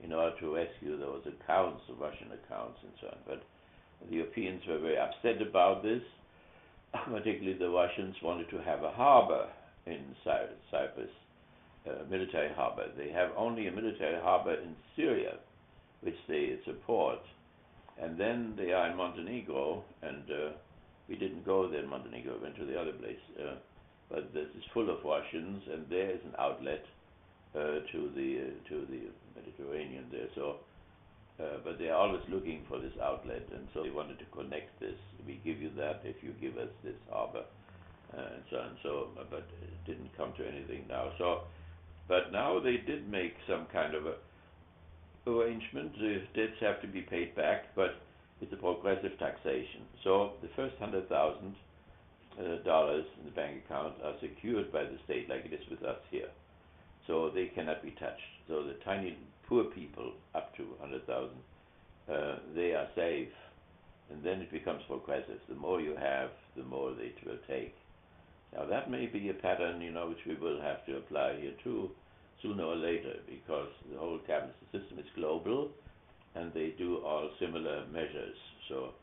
in order to rescue those accounts, the Russian accounts, and so on. But the Europeans were very upset about this. Particularly, the Russians wanted to have a harbor in Cyprus, a military harbor. They have only a military harbor in Syria, which they support, and then they are in Montenegro, and we didn't go there in Montenegro, we went to the other place, but this is full of Russians, and there is an outlet to the Mediterranean there. So, but they are always looking for this outlet, and so they wanted to connect this. We give you that if you give us this harbor, and so on. So, but it didn't come to anything now. So, but now they did make some kind of a arrangement. The debts have to be paid back, but it's a progressive taxation. So the first $100,000 in the bank account are secured by the state, like it is with us here. So they cannot be touched. So the tiny poor people up to 100,000, they are safe, and then it becomes progressive. The more you have, the more they will take. Now that may be a pattern, which we will have to apply here too, sooner or later, because the whole capitalist system is global, and they do all similar measures. So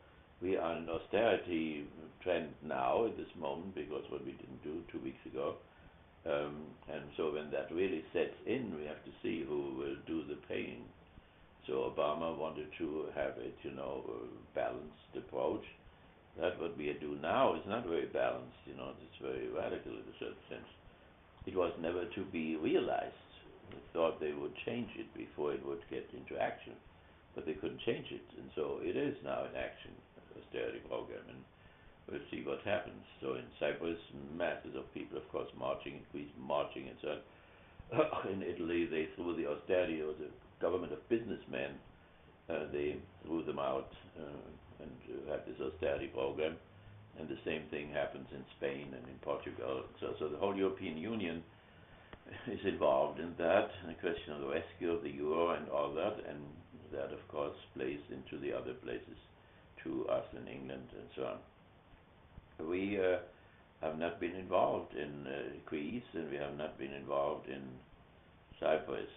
we are in an austerity trend now at this moment, because what we didn't do 2 weeks ago. And so when that really sets in, we have to see who will do the paying. So Obama wanted to have it, a balanced approach. That what we do now is not very balanced, it's very radical in a certain sense. It was never to be realized. They thought they would change it before it would get into action, but they couldn't change it, and so it is now in action, the austerity program, and we'll see what happens. So in Cyprus, masses of people, of course, marching, in Greece marching, and so on. In Italy, they threw the austerity, or the government of businessmen, they threw them out and had this austerity program, and the same thing happens in Spain and in Portugal. So the whole European Union is involved in that, and the question of the rescue of the euro and all that, and that, of course, plays into the other places, to us in England and so on. We have not been involved in Greece, and we have not been involved in Cyprus,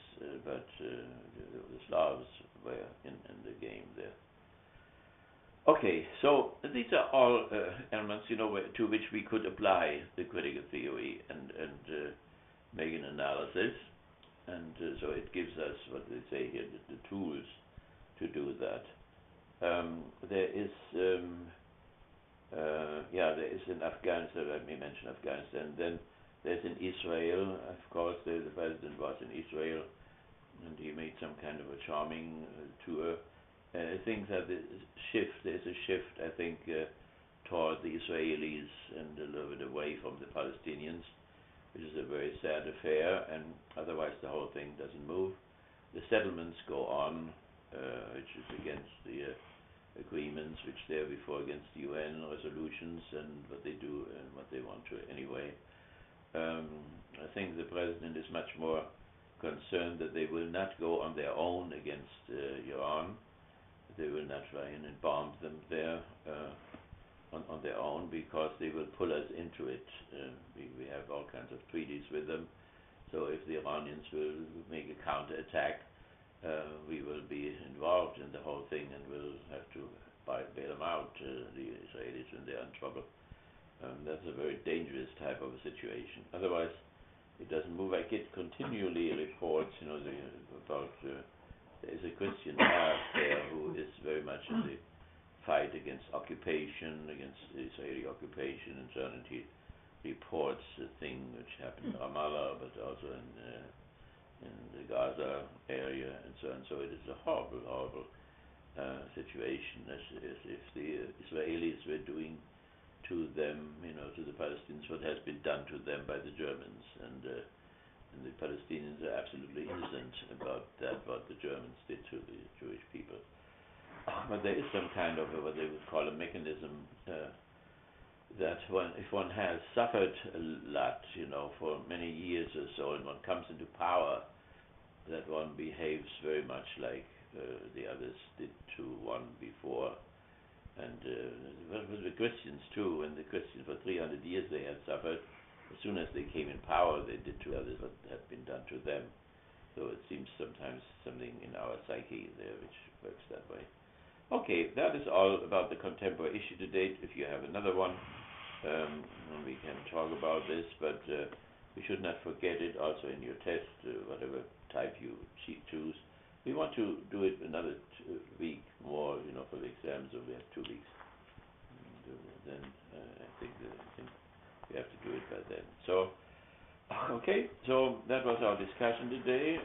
but the Slavs were in the game there. Okay, so these are all elements, to which we could apply the critical theory and make an analysis, and so it gives us, what they say here, the tools to do that. There is in Afghanistan, let me mention Afghanistan, then there's in Israel, of course, the president was in Israel, and he made some kind of a charming tour. I think that there's a shift, I think, toward the Israelis and a little bit away from the Palestinians, which is a very sad affair, and otherwise the whole thing doesn't move. The settlements go on, which is against the agreements, which they're before against the UN resolutions and what they do and what they want to anyway. I think the president is much more concerned that they will not go on their own against Iran. They will not try and bomb them there on their own, because they will pull us into it. We have all kinds of treaties with them. So if the Iranians will make a counterattack, we will be involved in the whole thing, and we'll have to bail them out, the Israelis, when they're in trouble. That's a very dangerous type of a situation. Otherwise, it doesn't move. I get continually reports, about there is a Christian Arab there who is very much in the fight against occupation, against Israeli occupation, and so on. And he reports a thing which happened in Ramallah, but also in the Gaza area, and so on. So it is a horrible, horrible situation, as if the Israelis were doing to them, to the Palestinians, what has been done to them by the Germans, and the Palestinians are absolutely innocent about that, what the Germans did to the Jewish people. But there is some kind of what they would call a mechanism that if one has suffered a lot, for many years or so, and one comes into power, that one behaves very much like the others did to one before. And with the Christians too, and the Christians for 300 years they had suffered. As soon as they came in power, they did to others what had been done to them. So it seems sometimes something in our psyche there which works that way. Okay, that is all about the contemporary issue to date. If you have another one, we can talk about this, but we should not forget it also in your test, whatever type you choose. We want to do it another week more, for the exam, so we have 2 weeks. And then I think we have to do it by then. So, okay, so that was our discussion today.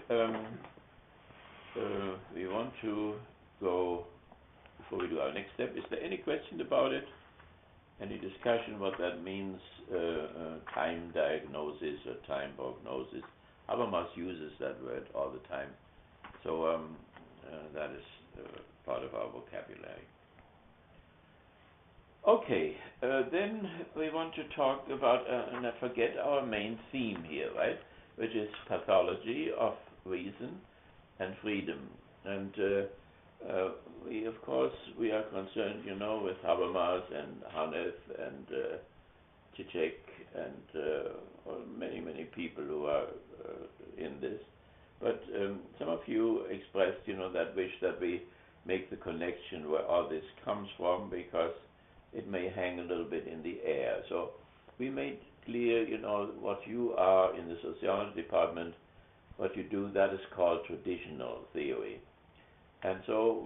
We want to go, before we do our next step, is there any question about it? Any discussion what that means, time diagnosis or time prognosis? Habermas uses that word all the time. So that is part of our vocabulary. Okay, then we want to talk about, and I forget our main theme here, right? Which is pathology of reason and freedom. And we, of course, we are concerned, with Habermas and Hanef and Zizek and many, many people who are in this. But some of you expressed, that wish that we make the connection where all this comes from, because it may hang a little bit in the air. So we made clear, what you are in the sociology department, what you do, that is called traditional theory. And so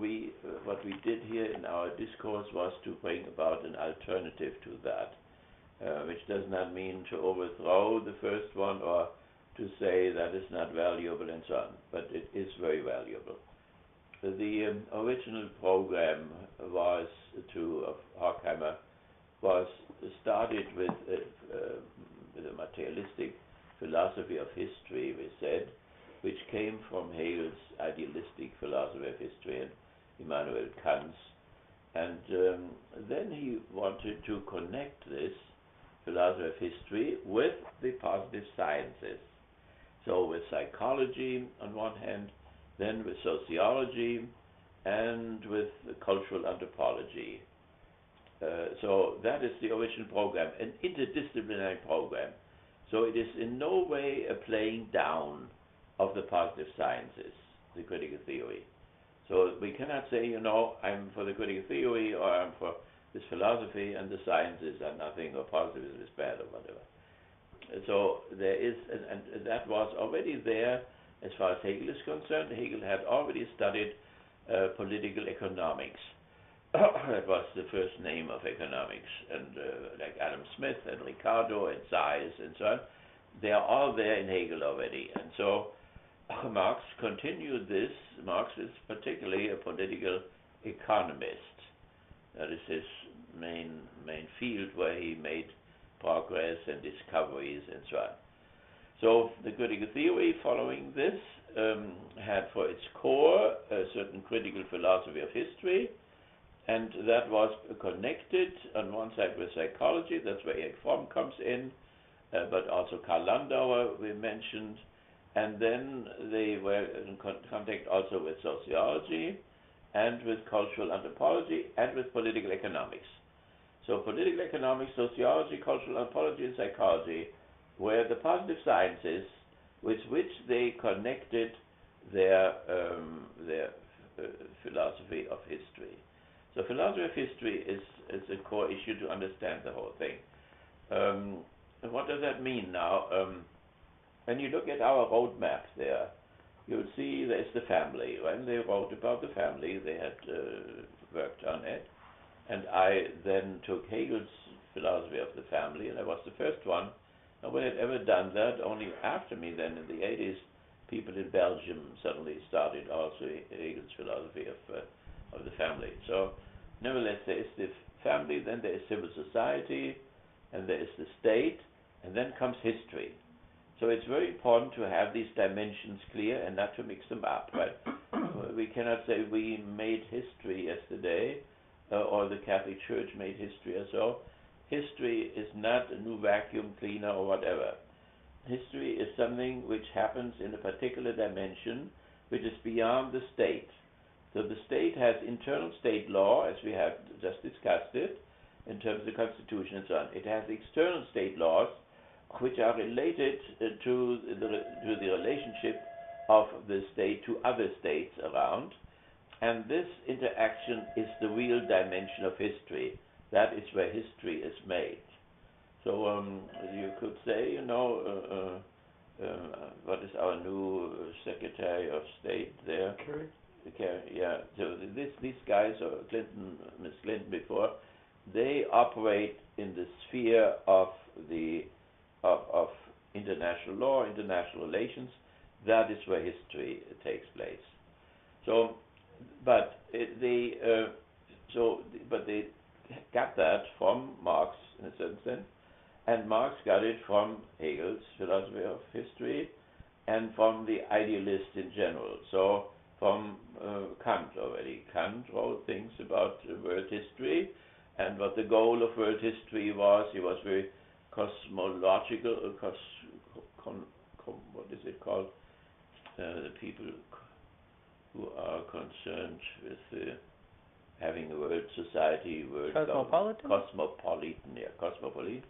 what we did here in our discourse was to bring about an alternative to that, which does not mean to overthrow the first one or to say that is not valuable and so on, but it is very valuable. The original program of Horkheimer was started with a materialistic philosophy of history, we said, which came from Hegel's idealistic philosophy of history and Immanuel Kant's. And then he wanted to connect this philosophy of history with the positive sciences. So with psychology on one hand, then with sociology, and with cultural anthropology. So that is the original program, an interdisciplinary program. So it is in no way a playing down of the positive sciences, the critical theory. So we cannot say, I'm for the critical theory, or I'm for this philosophy, and the sciences are nothing, or positivism is bad, or whatever. So there is, and that was already there as far as Hegel is concerned. Hegel had already studied political economics. That was the first name of economics, and like Adam Smith and Ricardo and Sayers and so on, they are all there in Hegel already. And so Marx continued this. Marx is particularly a political economist. That is his main field where he made progress and discoveries and so on. So the critical theory following this had for its core a certain critical philosophy of history, and that was connected on one side with psychology. That's where Erich Fromm comes in, but also Karl Landauer we mentioned, and then they were in contact also with sociology and with cultural anthropology and with political economics. So political economics, sociology, cultural anthropology, and psychology were the positive sciences with which they connected their philosophy of history. So philosophy of history is a core issue to understand the whole thing. What does that mean now? when you look at our roadmap there, you'll see there's the family. When they wrote about the family, they had worked on it. And I then took Hegel's philosophy of the family, and I was the first one. Nobody had ever done that. Only after me, then in the 80s, people in Belgium suddenly started also Hegel's philosophy of the family. So, nevertheless, there is the family, then there is civil society, and there is the state, and then comes history. So it's very important to have these dimensions clear and not to mix them up, right? We cannot say we made history yesterday, or the Catholic Church made history or so. History is not a new vacuum cleaner or whatever. History is something which happens in a particular dimension which is beyond the state. So the state has internal state law, as we have just discussed it, in terms of the Constitution and so on. It has external state laws which are related to the relationship of the state to other states around. And this interaction is the real dimension of history. That is where history is made. So you could say, what is our new Secretary of State there? Kerry. Yeah. So these guys, or Miss Clinton before, they operate in the sphere of international law, international relations. That is where history takes place. So, but they got that from Marx in a certain sense, and Marx got it from Hegel's philosophy of history, and from the idealists in general. So from Kant already. Kant wrote things about world history, and what the goal of world history was. He was very cosmological, what is it called? The people who are concerned with having a world society, cosmopolitan.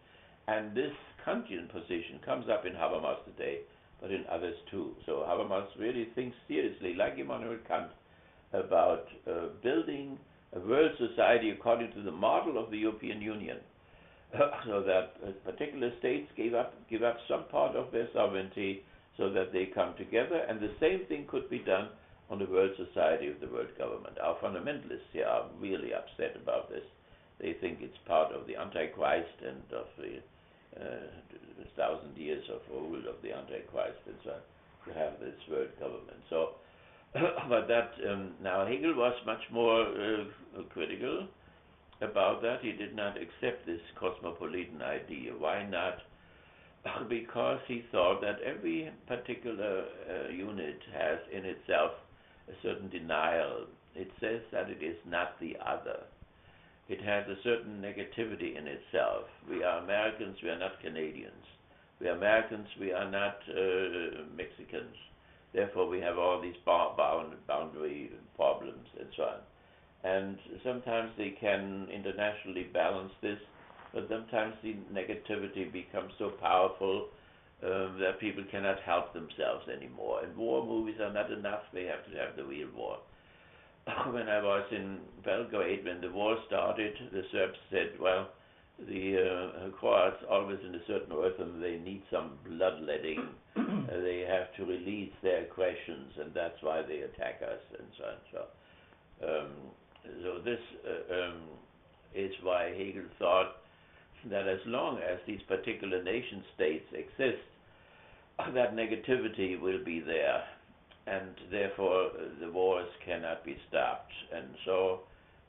And this Kantian position comes up in Habermas today, but in others too. So Habermas really thinks seriously, like Immanuel Kant, about building a world society according to the model of the European Union, so that particular states give up some part of their sovereignty, so that they come together, and the same thing could be done on the world society of the world government. Our fundamentalists here are really upset about this. They think it's part of the Antichrist and of the 1,000 years of rule of the Antichrist and so on, to have this world government. So, but that now Hegel was much more critical about that. He did not accept this cosmopolitan idea. Why not? Because he thought that every particular unit has in itself a certain denial. It says that it is not the other. It has a certain negativity in itself. We are Americans, we are not Canadians. We are Americans, we are not Mexicans. Therefore we have all these boundary problems and so on. And sometimes they can internationally balance this, but sometimes the negativity becomes so powerful that people cannot help themselves anymore. And war movies are not enough, they have to have the real war. When I was in Belgrade, when the war started, the Serbs said, well, the Croats always in a certain rhythm, they need some bloodletting. They have to release their aggressions, and that's why they attack us, and so on. So this is why Hegel thought that as long as these particular nation states exist, that negativity will be there, and therefore the wars cannot be stopped. And so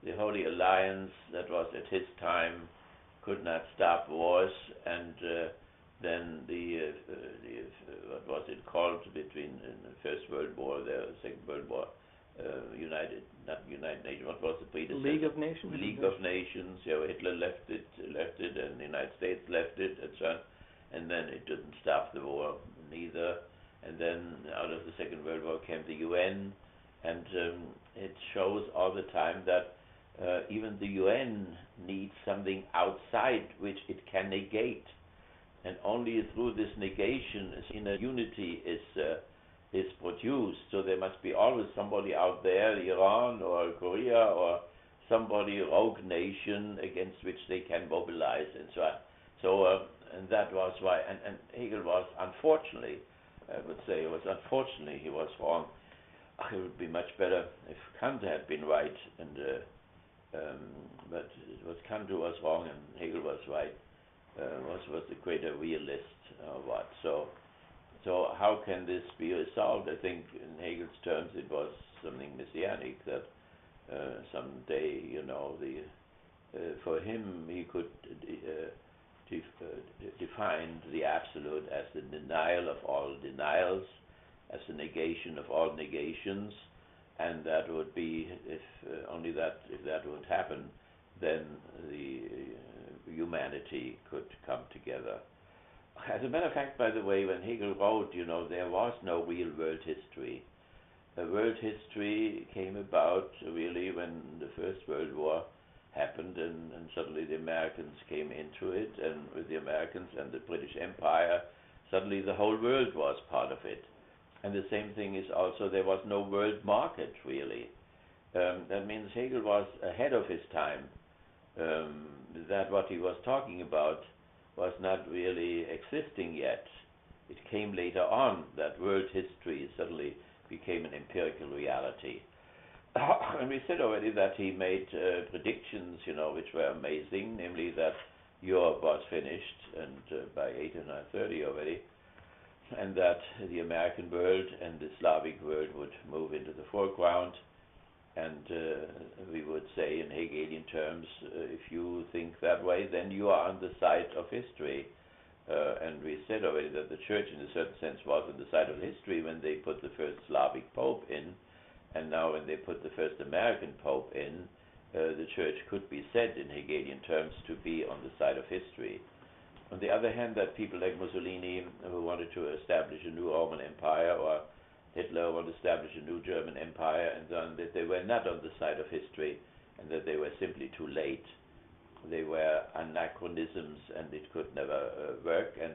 the Holy Alliance that was at his time could not stop wars, and then the what was it called between the First World War, the Second World War, United Nations, what was the predecessor? League of Nations. League of Nations. Yeah, Hitler left it, and the United States left it, and so on. And then it didn't stop the war neither. And then out of the Second World War came the UN, and it shows all the time that even the UN needs something outside which it can negate, and only through this negation inner unity is produced. So there must be always somebody out there, Iran or Korea or somebody rogue nation against which they can mobilize and so on. So and that was why, and Hegel was unfortunately I would say unfortunately he was wrong. It would be much better if Kant had been right, and but it was Kant who was wrong and Hegel was right. Was the greater realist or what? So how can this be resolved? I think in Hegel's terms it was something messianic that someday, for him he could define the absolute as the denial of all denials, as the negation of all negations, and that would be, if that would happen, then the humanity could come together. As a matter of fact, by the way, when Hegel wrote, there was no real world history. World history came about really when the First World War happened, and suddenly the Americans came into it, and with the Americans and the British Empire, suddenly the whole world was part of it. And the same thing is also, there was no world market, really. That means Hegel was ahead of his time. That what he was talking about was not really existing yet. It came later on that world history suddenly became an empirical reality. And we said already that he made predictions, which were amazing, namely that Europe was finished, and by 1830 already, and that the American world and the Slavic world would move into the foreground. And we would say in Hegelian terms, if you think that way, then you are on the side of history. And we said already that the Church, in a certain sense, was on the side of history when they put the first Slavic Pope in, and now when they put the first American Pope in, the Church could be said in Hegelian terms to be on the side of history. On the other hand, that people like Mussolini, who wanted to establish a new Roman Empire, or Hitler wanted to establish a new German Empire, and so on, that they were not on the side of history, and that they were simply too late. They were anachronisms, and it could never work. And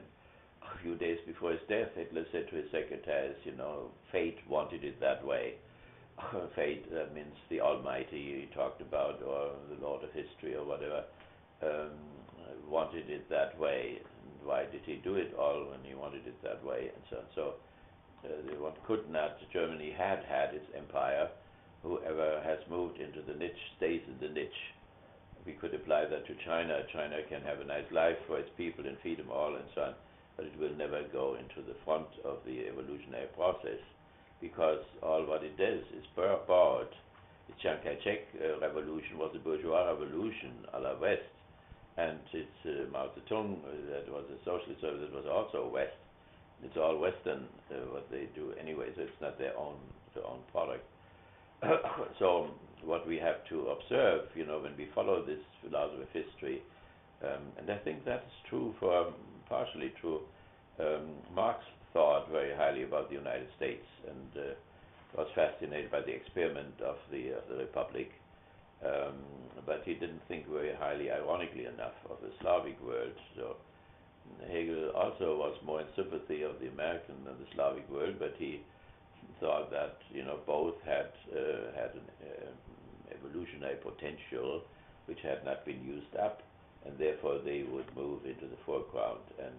a few days before his death, Hitler said to his secretaries, fate wanted it that way. Fate, that means the Almighty he talked about, or the Lord of History, or whatever, wanted it that way. And why did he do it all when he wanted it that way, and so on. So one could not. Germany had its empire. Whoever has moved into the niche stays in the niche. We could apply that to China. China can have a nice life for its people and feed them all and so on, but it will never go into the front of the evolutionary process, because all what it does is borrowed. The Chiang Kai-shek revolution was a bourgeois revolution a la West, and it's Mao Zedong, that was a socialist, so that was also West. It's all Western, what they do anyway, so it's not their own product. So what we have to observe, when we follow this philosophy of history, and I think that is true partially true. Marx thought very highly about the United States, and was fascinated by the experiment of the Republic, but he didn't think very highly, ironically enough, of the Slavic world. So Hegel also was more in sympathy of the American and the Slavic world, but he thought that both had an evolutionary potential which had not been used up, and therefore they would move into the foreground, and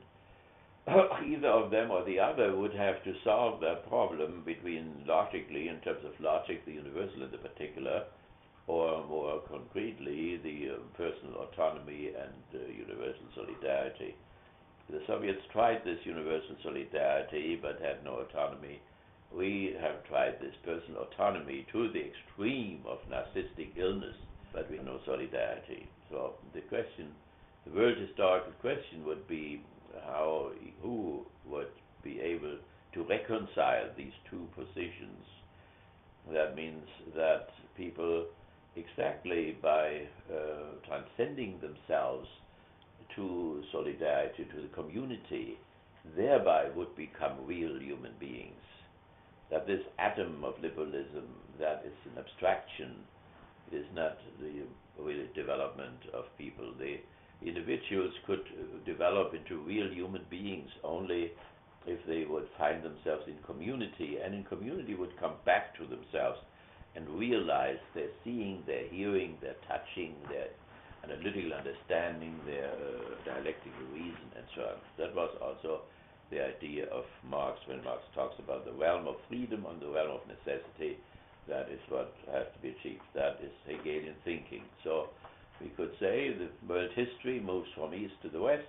either of them or the other would have to solve that problem between logically, in terms of logic, the universal and the particular, or more concretely, the personal autonomy and universal solidarity. The Soviets tried this universal solidarity but had no autonomy. We have tried this personal autonomy to the extreme of narcissistic illness, but we have no solidarity. So the world historical question would be who would be able to reconcile these two positions. That means that people, exactly by transcending themselves to solidarity, to the community, thereby would become real human beings. That this atom of liberalism, that is an abstraction, it is not the real development of people. The individuals could develop into real human beings only if they would find themselves in community, and in community would come back to themselves and realize their seeing, their hearing, their touching, their analytical understanding, their dialectical reason, and so on. That was also the idea of Marx when Marx talks about the realm of freedom and the realm of necessity. That is what has to be achieved. That is Hegelian thinking. So we could say the world history moves from east to the west.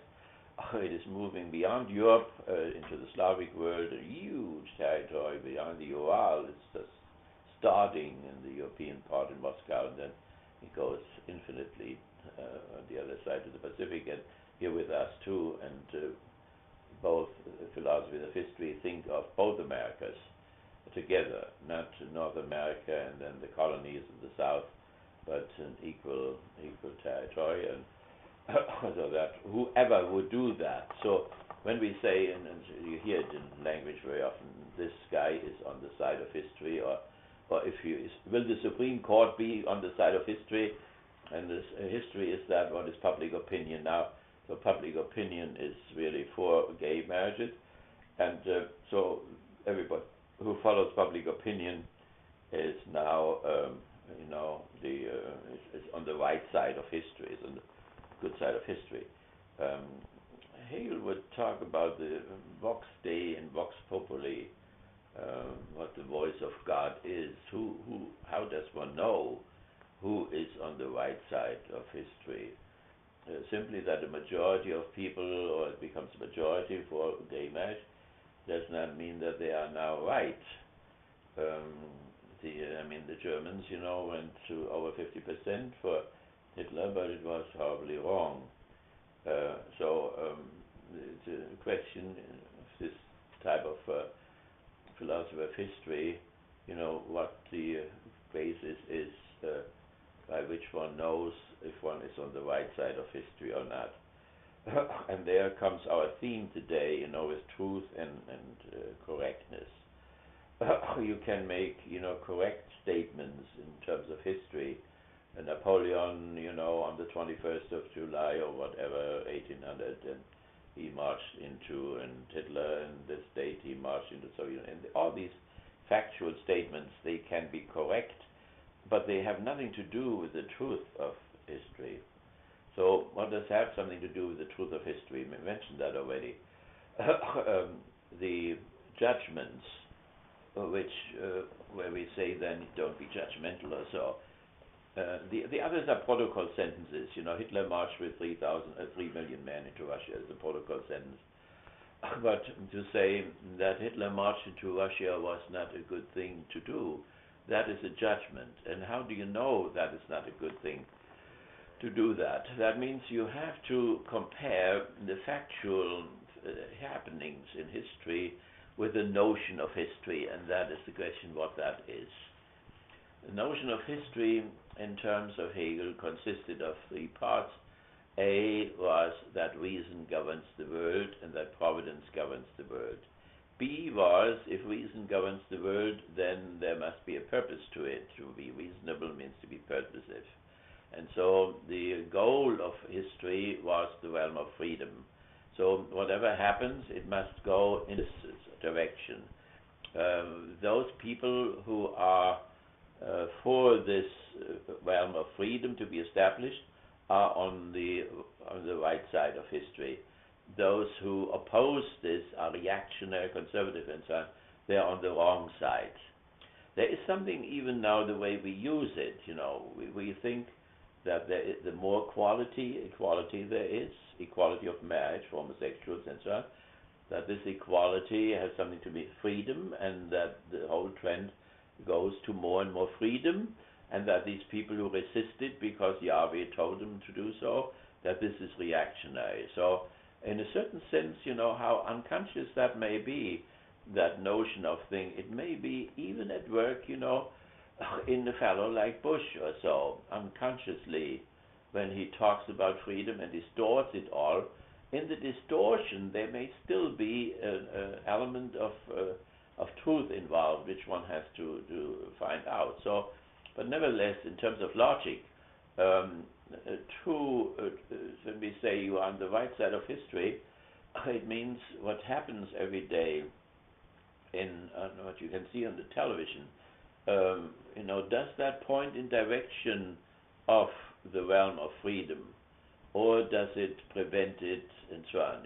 It is moving beyond Europe into the Slavic world, a huge territory beyond the Ural. It's just starting in the European part in Moscow, and then it goes infinitely on the other side of the Pacific, and here with us too. And both philosophers of history think of both Americas together, not North America and then the colonies of the South, but an equal territory, and so that whoever would do that. So when we say, and you hear it in language very often, this guy is on the side of history, or if you will the Supreme Court be on the side of history, and this history is that what is public opinion now. So public opinion is really for gay marriages, and so everybody who follows public opinion is now, is on the right side of history, is on the good side of history. Hegel would talk about the vox Dei and vox populi, what the voice of God is. How does one know who is on the right side of history? Simply that a majority of people, or it becomes a majority for gay marriage, does not mean that they are now right. The Germans, went to over 50% for Hitler, but it was horribly wrong. It's a question of this type of philosophy of history, what the basis is by which one knows if one is on the right side of history or not. And there comes our theme today, with truth and correctness. You can make, correct statements in terms of history. Napoleon, on the 21st of July or whatever, 1800, and he marched into, and Hitler, and this date he marched into Soviet, and all these factual statements, they can be correct, but they have nothing to do with the truth of history. So what does have something to do with the truth of history? We mentioned that already. The judgments, where we say then don't be judgmental or so. The others are protocol sentences. Hitler marched with 3 million men into Russia as a protocol sentence. But to say that Hitler marched into Russia was not a good thing to do, that is a judgment. And how do you know that it's not a good thing to do that? That means you have to compare the factual happenings in history with the notion of history, and that is the question what that is. The notion of history in terms of Hegel consisted of 3 parts. A was that reason governs the world and that providence governs the world. B was, if reason governs the world, then there must be a purpose to it. To be reasonable means to be purposive. And so the goal of history was the realm of freedom. So whatever happens, it must go in this direction. Those people who are for this realm of freedom to be established are on the right side of history. Those who oppose this are reactionary, conservative, and so on. They're on the wrong side. There is something even now the way we use it. We think that there is the more equality there is, equality of marriage for homosexuals and so on, that this equality has something to do with freedom, and that the whole trend goes to more and more freedom, and that these people who resisted because Yahweh told them to do so, that this is reactionary. So in a certain sense, how unconscious that may be, that notion of thing, it may be even at work, in a fellow like Bush or so, unconsciously, when he talks about freedom and distorts it all. In the distortion, there may still be an element of truth involved, which one has to find out. So, but nevertheless, in terms of logic, when we say you are on the right side of history, it means what happens every day in what you can see on the television. Does that point in direction of the realm of freedom, or does it prevent it, and so on?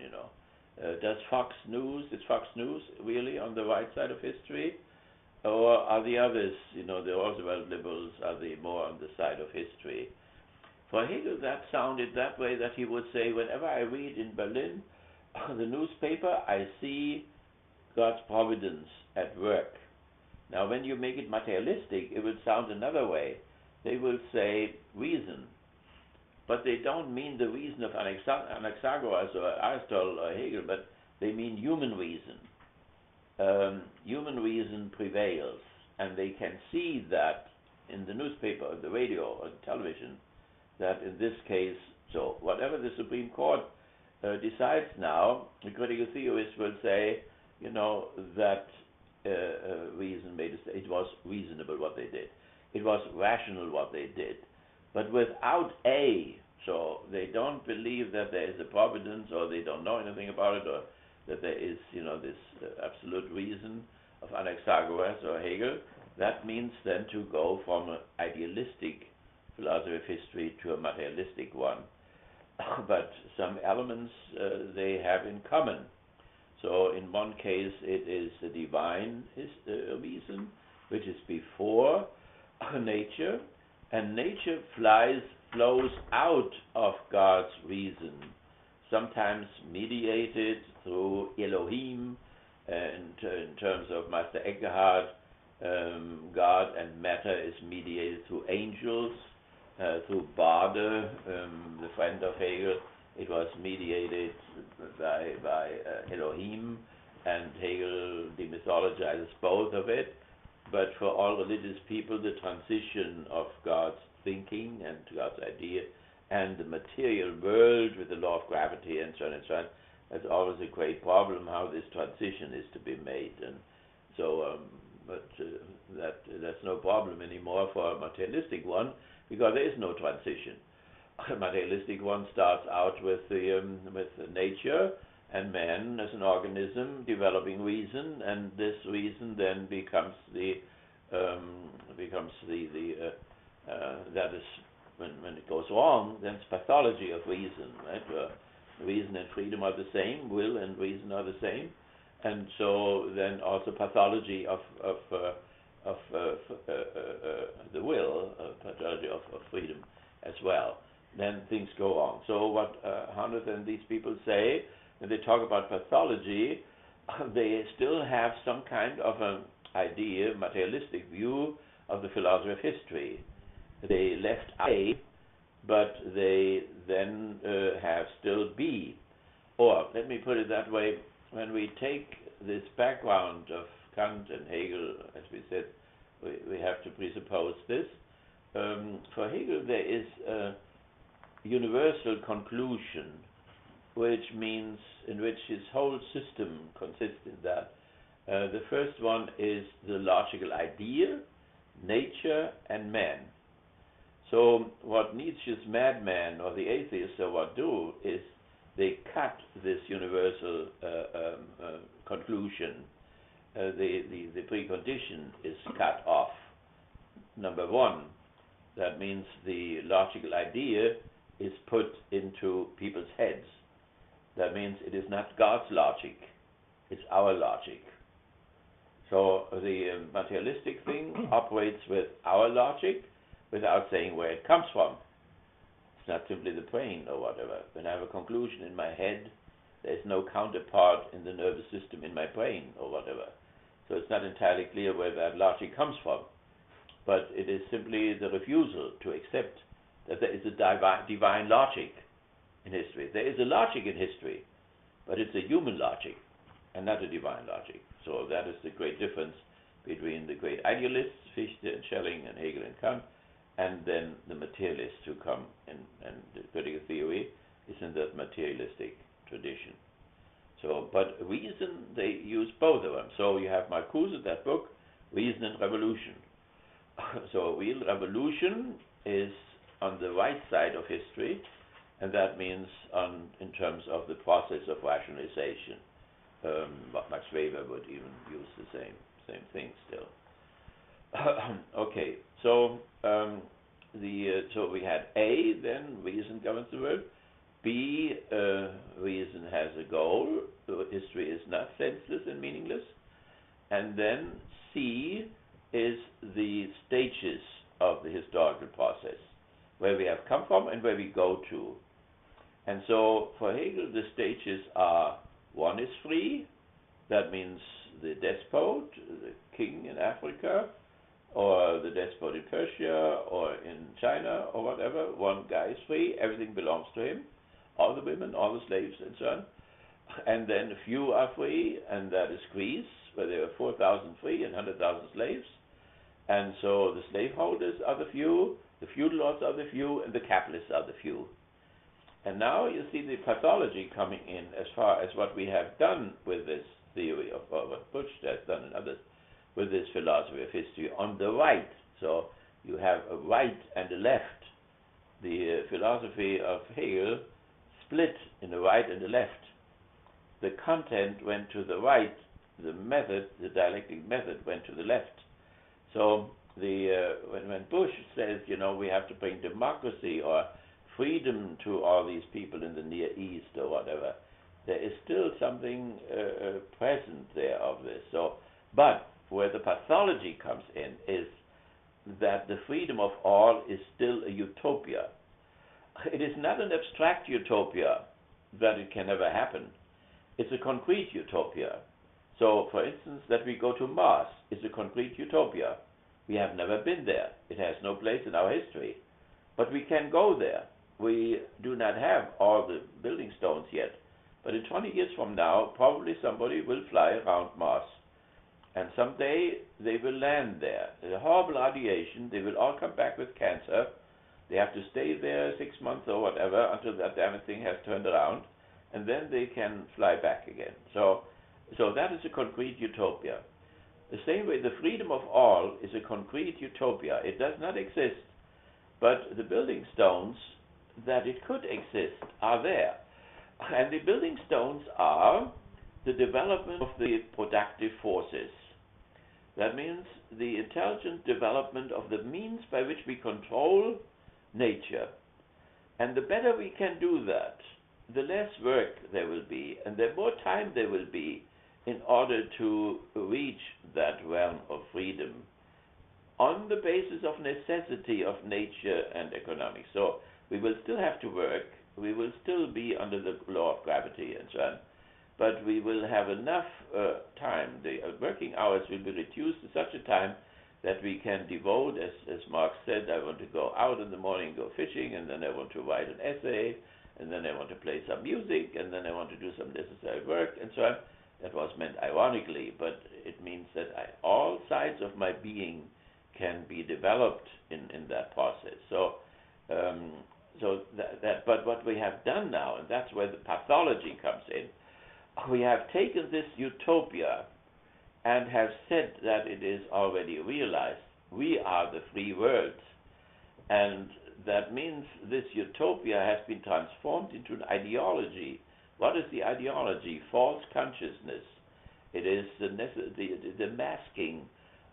Is Fox News really on the right side of history? Or are the others, the Roosevelt liberals, are they more on the side of history? For Hegel, that sounded that way, that he would say, whenever I read in Berlin the newspaper, I see God's providence at work. Now, when you make it materialistic, it will sound another way. They will say reason, but they don't mean the reason of Anaxagoras or Aristotle or Hegel, but they mean human reason. Human reason prevails, and they can see that in the newspaper, or the radio, or the television, that in this case, so whatever the Supreme Court decides now, the critical theorist will say, that reason made it was reasonable what they did. It was rational what they did. But without A, so they don't believe that there is a providence, or they don't know anything about it, or that there is, this absolute reason of Anaxagoras or Hegel. That means then to go from an idealistic philosophy of history to a materialistic one. But some elements they have in common. So in one case it is the divine reason, which is before nature, and nature flows out of God's reason, sometimes mediated through Elohim, in terms of Master Eckhart, God and matter is mediated through angels, through Bade, the friend of Hegel. It was mediated by Elohim, and Hegel demythologizes both of it. But for all religious people, the transition of God's thinking and God's idea and the material world with the law of gravity and so on, that's always a great problem, how this transition is to be made. And so, that's no problem anymore for a materialistic one, because there is no transition. A materialistic one starts out with nature and man as an organism developing reason, and this reason then becomes that is when it goes wrong, then it's pathology of reason, right? Reason and freedom are the same, will and reason are the same, and so then also pathology of the will, pathology of freedom as well. Then things go on. So what Hannes and these people say, when they talk about pathology, they still have some kind of an idea, materialistic view of the philosophy of history. They left A, but they then have still B. Or, let me put it that way, when we take this background of Kant and Hegel, as we said, we have to presuppose this. For Hegel, there is a universal conclusion, which means in which his whole system consists in that. The first one is the logical idea, nature, and man. So what Nietzsche's madman or the atheists or what do is they cut this universal conclusion. The precondition is cut off. Number one, that means the logical idea is put into people's heads. That means it is not God's logic, it's our logic. So the materialistic thing operates with our logic without saying where it comes from. It's not simply the brain or whatever. When I have a conclusion in my head, there's no counterpart in the nervous system in my brain or whatever. So it's not entirely clear where that logic comes from. But it is simply the refusal to accept that there is a divine logic in history. There is a logic in history, but it's a human logic and not a divine logic. So that is the great difference between the great idealists, Fichte and Schelling and Hegel and Kant, and then the materialists who come in, and the critical theory is in that materialistic tradition. So, but reason, they use both of them. So you have Marcuse, that book, Reason and Revolution. So real revolution is on the right side of history, and that means in terms of the process of rationalization. Max Weber would even use the same thing still. Okay, so so we had A, then reason governs the world, B, reason has a goal. History is not senseless and meaningless. And then C is the stages of the historical process, where we have come from and where we go to. And so for Hegel, the stages are: one is free, that means the despot, the king in Africa, or the despot in Persia, or in China, or whatever. One guy is free, everything belongs to him, all the women, all the slaves, and so on. And then a few are free, and that is Greece, where there are 4,000 free and 100,000 slaves. And so the slaveholders are the few, the feudal lords are the few, and the capitalists are the few. And now you see the pathology coming in as far as what we have done with this theory of what Bush has done and others with this philosophy of history on the right. So you have a right and a left. The philosophy of Hegel split in the right and the left. The content went to the right, the method, the dialectic method went to the left. So when Bush says, we have to bring democracy or freedom to all these people in the Near East or whatever, there is still something present there of this. But where the pathology comes in is that the freedom of all is still a utopia. It is not an abstract utopia that it can never happen. It's a concrete utopia. So, for instance, that we go to Mars is a concrete utopia. We have never been there. It has no place in our history. But we can go there. We do not have all the building stones yet. But in 20 years from now, probably somebody will fly around Mars. And someday they will land there. There's a horrible radiation. They will all come back with cancer. They have to stay there 6 months or whatever until that everything has turned around. And then they can fly back again. So that is a concrete utopia. The same way, the freedom of all is a concrete utopia. It does not exist. But the building stones that it could exist are there. And the building stones are the development of the productive forces. That means the intelligent development of the means by which we control nature. And the better we can do that, the less work there will be, and the more time there will be in order to reach that realm of freedom on the basis of necessity of nature and economics. So we will still have to work, we will still be under the law of gravity and so on, but we will have enough time. The working hours will be reduced to such a time that we can devote, as Marx said, I want to go out in the morning, go fishing, and then I want to write an essay, and then I want to play some music, and then I want to do some necessary work, and so on. That was meant ironically, but it means that all sides of my being can be developed in that process. But what we have done now, and that's where the pathology comes in, we have taken this utopia and have said that it is already realized. We are the free world. And that means this utopia has been transformed into an ideology. What is the ideology? False consciousness. It is the masking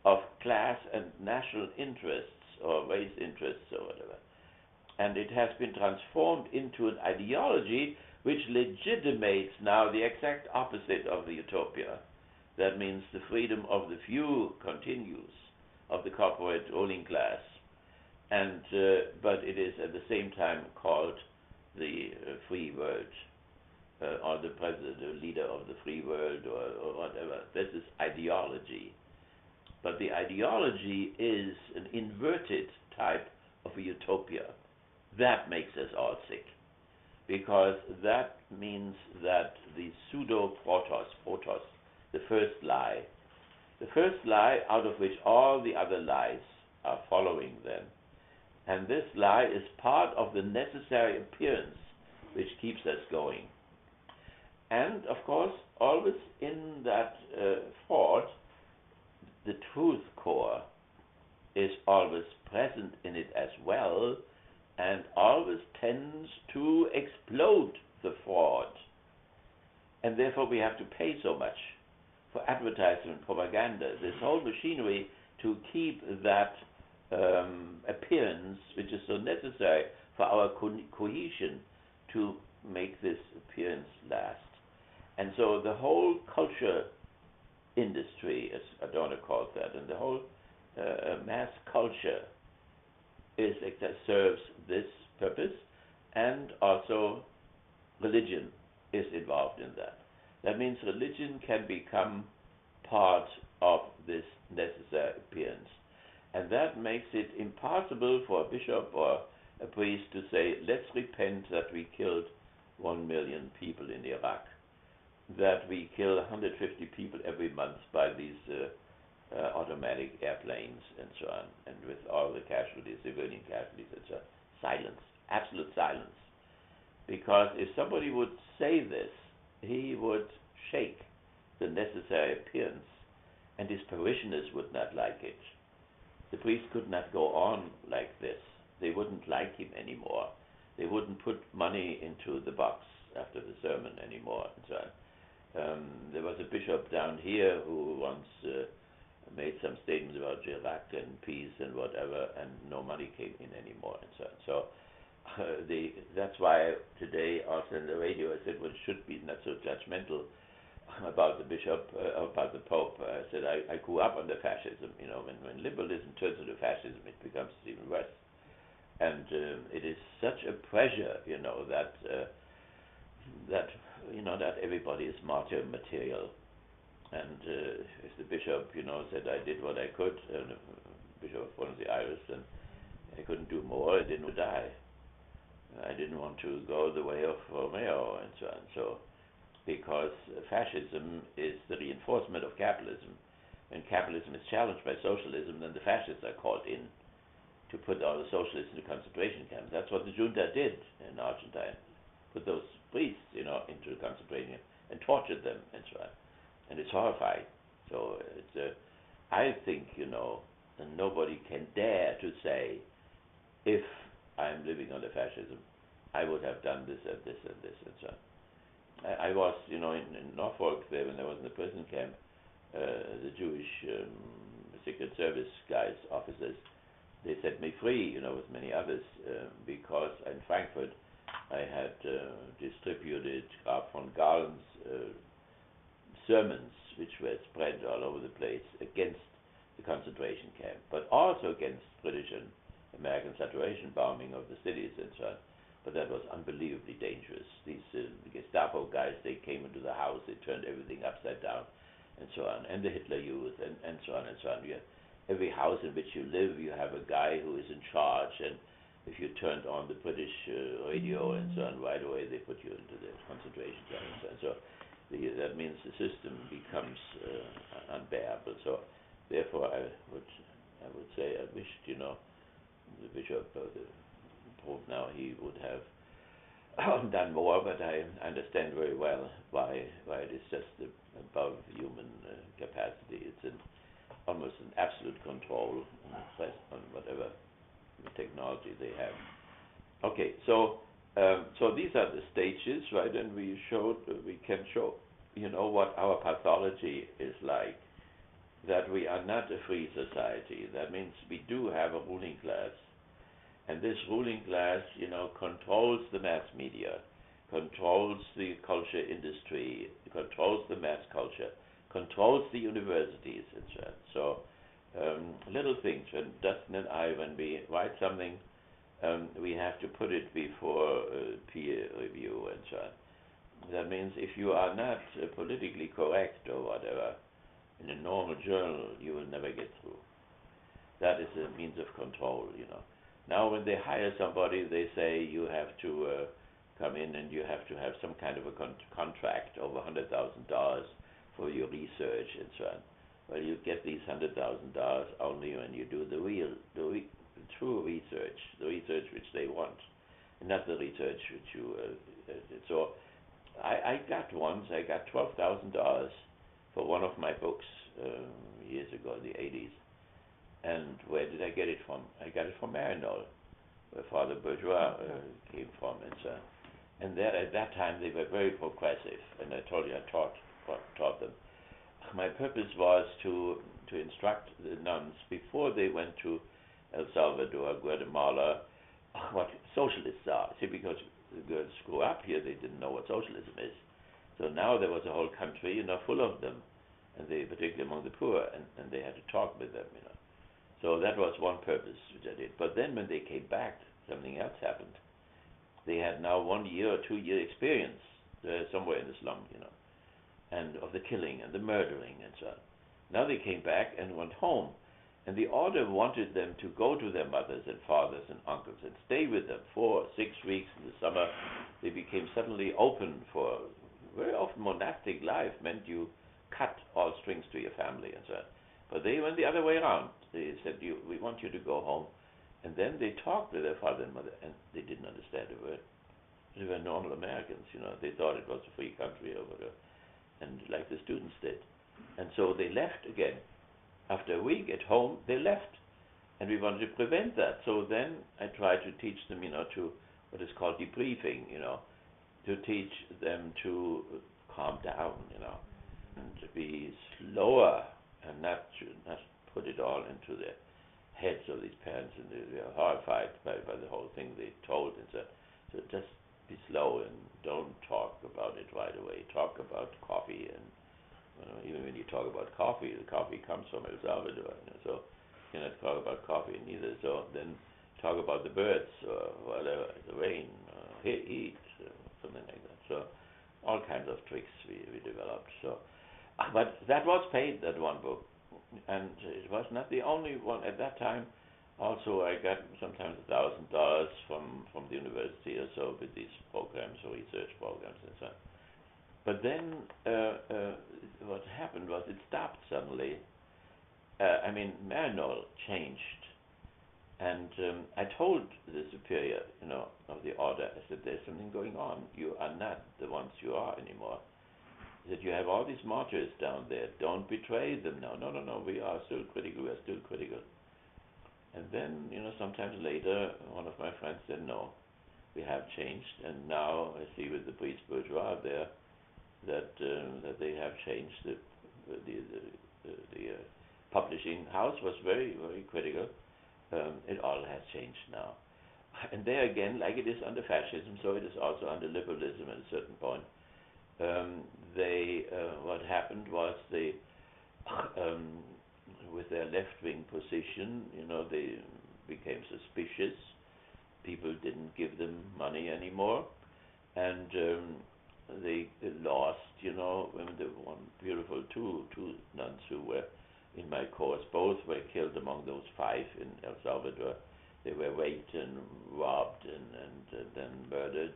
of class and national interests or race interests or whatever. And it has been transformed into an ideology which legitimates now the exact opposite of the utopia. That means the freedom of the few continues, of the corporate ruling class. And but it is at the same time called the free world, or the president, the leader of the free world, or whatever. This is ideology. But the ideology is an inverted type of a utopia. That makes us all sick, because that means that the pseudo-protos, the first lie out of which all the other lies are following them. And this lie is part of the necessary appearance which keeps us going. And, of course, always in that thought, the truth core is always present in it as well, and always tends to explode the fraud. And therefore we have to pay so much for advertisement, propaganda, this whole machinery to keep that appearance, which is so necessary for our cohesion, to make this appearance last. And so the whole culture industry, as Adorno called that, and the whole mass culture serves this purpose, and also religion is involved in that. That means religion can become part of this necessary appearance. And that makes it impossible for a bishop or a priest to say, let's repent that we killed 1 million people in Iraq, that we kill 150 people every month by these automatic airplanes and so on, and with all the casualties, civilian casualties, and so on. Silence, absolute silence. Because if somebody would say this, he would shake the necessary appearance, and his parishioners would not like it. The priest could not go on like this. They wouldn't like him anymore. They wouldn't put money into the box after the sermon anymore, and so on. There was a bishop down here who once made some statements about Iraq and peace and whatever, and no money came in anymore, and so on. So that's why today also in the radio I said, well, it should be not so judgmental about the bishop, about the Pope. I said I grew up under fascism. When liberalism turns into fascism, it becomes even worse. And it is such a pressure, that everybody is martyr material. And if the bishop, said I did what I could, the bishop of Buenos Aires, and I couldn't do more, I didn't die. I didn't want to go the way of Romeo and so on. So, because fascism is the reinforcement of capitalism. When capitalism is challenged by socialism, then the fascists are called in to put all the socialists into concentration camps. That's what the junta did in Argentina. Put those priests, into concentration camps and tortured them and so on. And it's horrifying. So I think, that nobody can dare to say, if I'm living under fascism, I would have done this and this and this and so on. I was, in Norfolk there when I was in the prison camp, the Jewish Secret Service guys, officers, they set me free, with many others, because in Frankfurt I had distributed Graf von Galen's sermons, which were spread all over the place against the concentration camp, but also against British and American saturation bombing of the cities and so on. But that was unbelievably dangerous. These Gestapo guys, they came into the house, they turned everything upside down and so on, and the Hitler Youth and so on and so on. Every house in which you live, you have a guy who is in charge, and if you turned on the British radio and so on, right away they put you into the concentration camps. And so that means the system becomes unbearable. So therefore I would say I wished, the bishop of the Pope now, he would have done more, but I understand very well why it is just above human capacity. It's almost an absolute control on whatever technology they have. Okay, so these are the stages, right? And we can show, what our pathology is like. That we are not a free society. That means we do have a ruling class. And this ruling class, controls the mass media, controls the culture industry, controls the mass culture, controls the universities, and so on. So, little things. When Dustin and I, when we write something, we have to put it before peer review and so on. That means if you are not politically correct or whatever, in a normal journal, you will never get through. That is a means of control, Now, when they hire somebody, they say you have to come in and you have to have some kind of a contract over $100,000 for your research and so on. Well, you get these $100,000 only when you do the true research, the research which they want, and not the research which you. So, I got $12,000 for one of my books years ago in the 80s. And where did I get it from? I got it from Maryknoll, where Father Bourgeois came from, and so. And there, at that time, they were very progressive, and I told you I taught them. My purpose was to instruct the nuns before they went to El Salvador, Guatemala, what socialists are. See, because the girls grew up here, they didn't know what socialism is. So now there was a whole country, full of them, and they, particularly among the poor, and they had to talk with them, So that was one purpose which I did. But then when they came back, something else happened. They had now 1 year or 2 year experience somewhere in the slum, and of the killing and the murdering and so on. Now they came back and went home, and the order wanted them to go to their mothers and fathers and uncles and stay with them 4 6 weeks in the summer. They became suddenly open for very often monastic life meant you cut all strings to your family and so on. But they went the other way around. They said, we want you to go home. And then they talked with their father and mother, and they didn't understand a word. They were normal Americans, They thought it was a free country or whatever, and like the students did. And so they left again. After a week at home, they left. And we wanted to prevent that. So then I tried to teach them, to what is called debriefing, to teach them to calm down, and to be slower and not put it all into the heads of these parents, and they are horrified by the whole thing they told, and so just be slow and don't talk about it right away. Talk about coffee, and even when you talk about coffee, the coffee comes from El Salvador, so you cannot talk about coffee neither. So then talk about the birds or whatever, the rain, heat, something like that. So all kinds of tricks we developed. So, but that was paid, that one book, and it was not the only one at that time. Also, I got sometimes $1,000 from the university or so with these programs or research programs and so on. But then what happened was it stopped suddenly. Marinol changed, and I told the superior, of the order, I said, there's something going on. You are not the ones you are anymore. He said, you have all these martyrs down there. Don't betray them now. No, we are still critical. We are still critical. And then, sometimes later, one of my friends said, no, we have changed, and now I see with the Brice Bourgeois there that they have changed. The publishing house was very, very critical. It all has changed now. And there again, like it is under fascism, so it is also under liberalism at a certain point. What happened was they, with their left-wing position, they became suspicious. People didn't give them money anymore, and they lost, when the one beautiful two nuns who were in my course, both were killed among those 5 in El Salvador. They were raped and robbed and then murdered.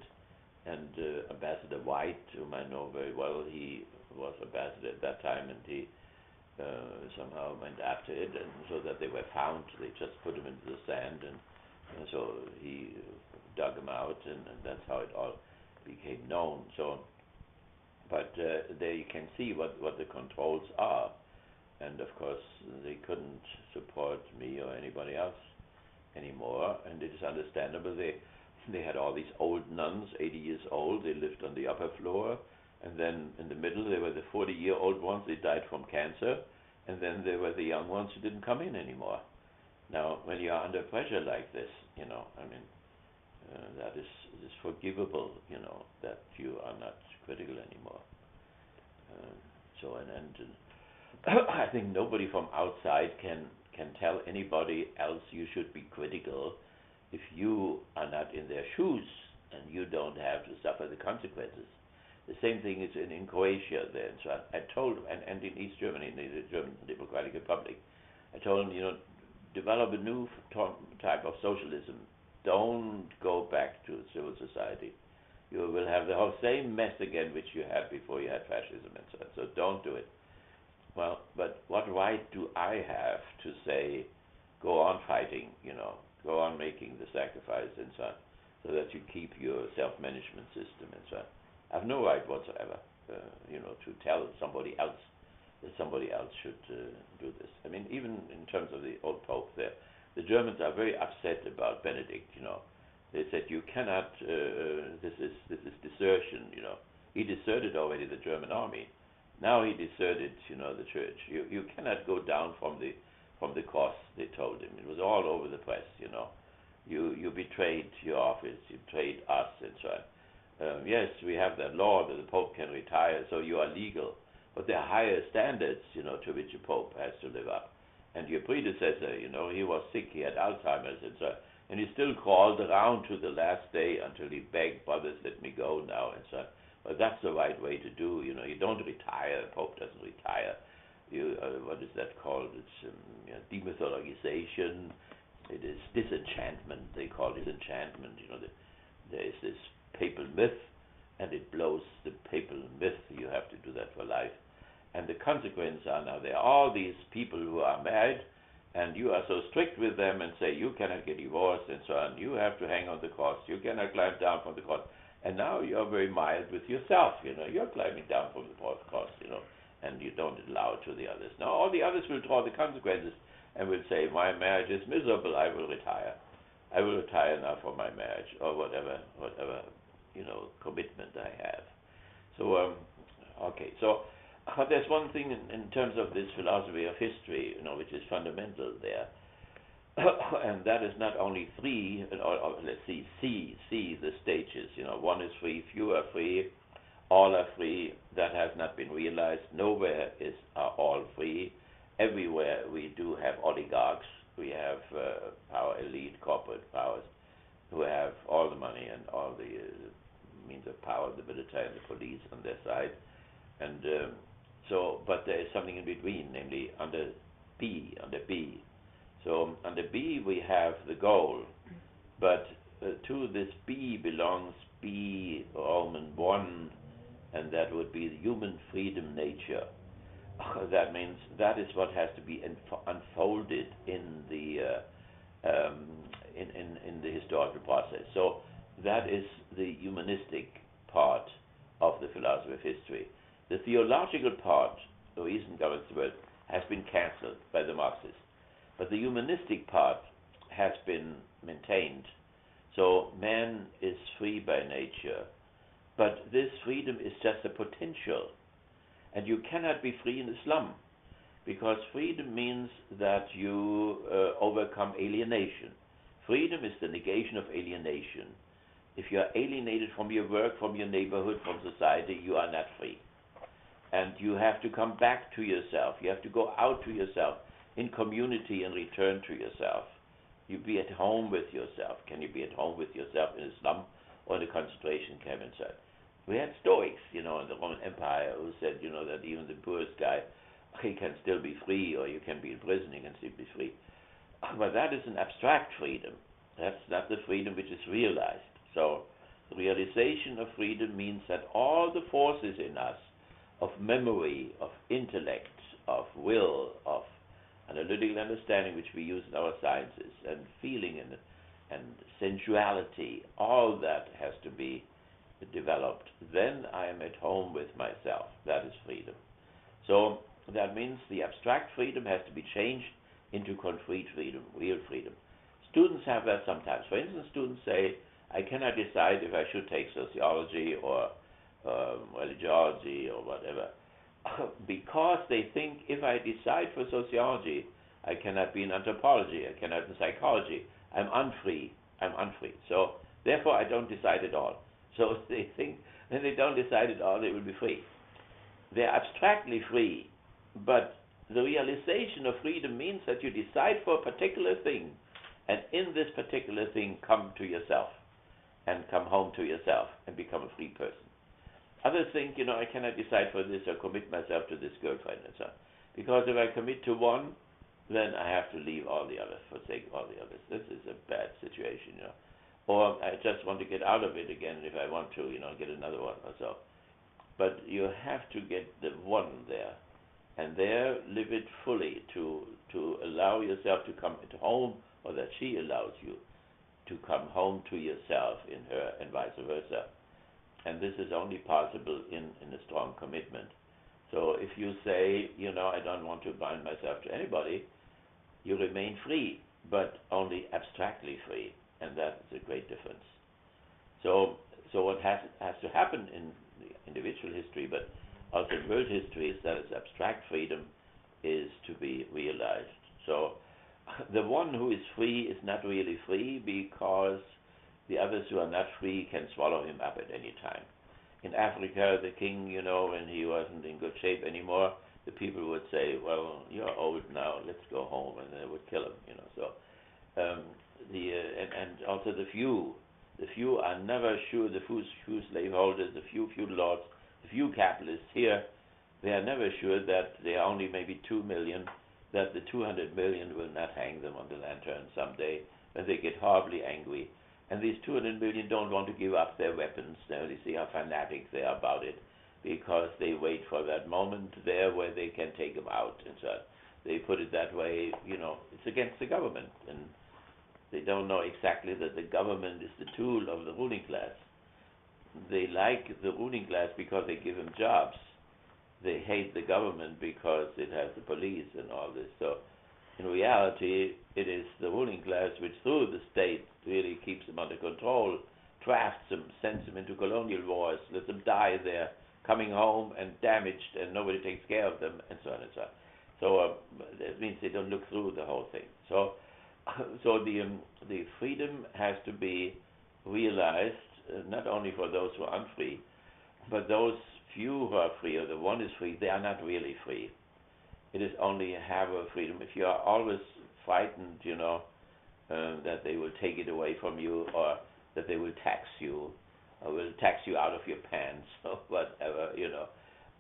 And Ambassador White, whom I know very well, he was ambassador at that time, and he somehow went after it, and so that they were found. They just put them into the sand, and so he dug them out, and that's how it all became known. So, but there you can see what the controls are, and of course they couldn't support me or anybody else anymore, and it is understandable. They had all these old nuns, 80 years old. They lived on the upper floor, and then in the middle there were the 40-year-old ones. They died from cancer, and then there were the young ones who didn't come in anymore. Now, when you are under pressure like this, that is forgivable, that you are not critical anymore. I think nobody from outside can tell anybody else you should be critical if you are not in their shoes and you don't have to suffer the consequences. The same thing is in Croatia there. And so I told them, and in East Germany, in the German Democratic Republic, I told them, develop a new type of socialism. Don't go back to civil society. You will have the whole same mess again which you had before you had fascism and so on. So don't do it. Well, but what right do I have to say, go on fighting, go on making the sacrifice and so on, so that you keep your self-management system and so on? I have no right whatsoever, to tell somebody else that somebody else should do this. Even in terms of the old Pope there, the Germans are very upset about Benedict, They said, you cannot, this is desertion, He deserted already the German army. Now he deserted, the church. You cannot go down from the cross, they told him. It was all over the press, You betrayed your office, you betrayed us, and so on. Yes, we have that law that the Pope can retire, so you are legal. But there are higher standards, to which a Pope has to live up. And your predecessor, he was sick, he had Alzheimer's, and so on. And he still crawled around to the last day until he begged, brothers, let me go now, and so on. But that's the right way to do, you don't retire, the Pope doesn't retire. What is that called? It's demythologization. It is disenchantment. They call it enchantment. There is this papal myth, and it blows the papal myth. You have to do that for life. And the consequences are now there are all these people who are married, and you are so strict with them and say you cannot get divorced and so on. You have to hang on the cross. You cannot climb down from the cross. And now you are very mild with yourself. You're climbing down from the cross. And you don't allow it to the others. Now all the others will draw the consequences and will say, my marriage is miserable, I will retire. I will retire now from my marriage, or whatever, commitment I have. So, okay, so there's one thing in terms of this philosophy of history, which is fundamental there. And that is not only three, or let's see, the stages. One is free, few are free, all are free. That has not been realized. Nowhere are all free. Everywhere we do have oligarchs. We have power, elite, corporate powers, who have all the money and all the means of power, the military and the police on their side. And but there is something in between, namely under B. So under B we have the goal, but to this B belongs B Roman 1, and that would be the human freedom nature. That means that is what has to be unfolded in the in the historical process. So that is the humanistic part of the philosophy of history. The theological part, the reason governs the world, has been cancelled by the Marxists, but the humanistic part has been maintained. So man is free by nature, but this freedom is just a potential. And you cannot be free in Islam, because freedom means that you overcome alienation. Freedom is the negation of alienation. If you are alienated from your work, from your neighborhood, from society, you are not free. And you have to come back to yourself. You have to go out to yourself in community and return to yourself. You be at home with yourself. Can you be at home with yourself in Islam or in a concentration camp inside? We had Stoics, in the Roman Empire, who said, that even the poorest guy, he can still be free, or you can be in prison, you can still be free. But that is an abstract freedom. That's not the freedom which is realized. So the realization of freedom means that all the forces in us of memory, of intellect, of will, of analytical understanding, which we use in our sciences, and feeling and sensuality, all that has to be developed. Then I am at home with myself. That is freedom. So that means the abstract freedom has to be changed into concrete freedom, real freedom. Students have that sometimes. For instance, students say, I cannot decide if I should take sociology or religiology or whatever, because they think if I decide for sociology, I cannot be in anthropology, I cannot in psychology. I'm unfree. So therefore I don't decide at all. So they think when they don't decide at all, they will be free. They're abstractly free, but the realization of freedom means that you decide for a particular thing, and in this particular thing come to yourself, and come home to yourself, and become a free person. Others think, I cannot decide for this or commit myself to this girlfriend and so on. Because if I commit to one, then I have to leave all the others, forsake all the others. This is a bad situation, Or I just want to get out of it again if I want to, get another one or so. But you have to get the one there, and there live it fully to allow yourself to come at home, or that she allows you to come home to yourself in her, and vice versa. And this is only possible in a strong commitment. So if you say, I don't want to bind myself to anybody, you remain free, but only abstractly free. And that is a great difference. So what has to happen in the individual history, but also in world history, is that its abstract freedom is to be realized. So the one who is free is not really free because the others who are not free can swallow him up at any time. In Africa, the king, when he wasn't in good shape anymore, the people would say, well, you're old now, let's go home, and they would kill him, So, and also the few are never sure, the few slaveholders, the few feudal lords, the few capitalists here, they are never sure that there are only maybe 2 million, that the 200 million will not hang them on the lantern someday when they get horribly angry. And these 200 million don't want to give up their weapons. Now you see how fanatic they are about it, because they wait for that moment there where they can take them out. And so they put it that way, it's against the government. And they don't know exactly that the government is the tool of the ruling class. They like the ruling class because they give them jobs. They hate the government because it has the police and all this. So in reality, it is the ruling class which, through the state, really keeps them under control, drafts them, sends them into colonial wars, lets them die there, coming home and damaged, and nobody takes care of them, and so on and so on. So that means they don't look through the whole thing. So the freedom has to be realized, not only for those who are unfree, but those few who are free, or the one is free, they are not really free. It is only have a freedom. If you are always frightened, that they will take it away from you, or that they will tax you, or will tax you out of your pants, or whatever,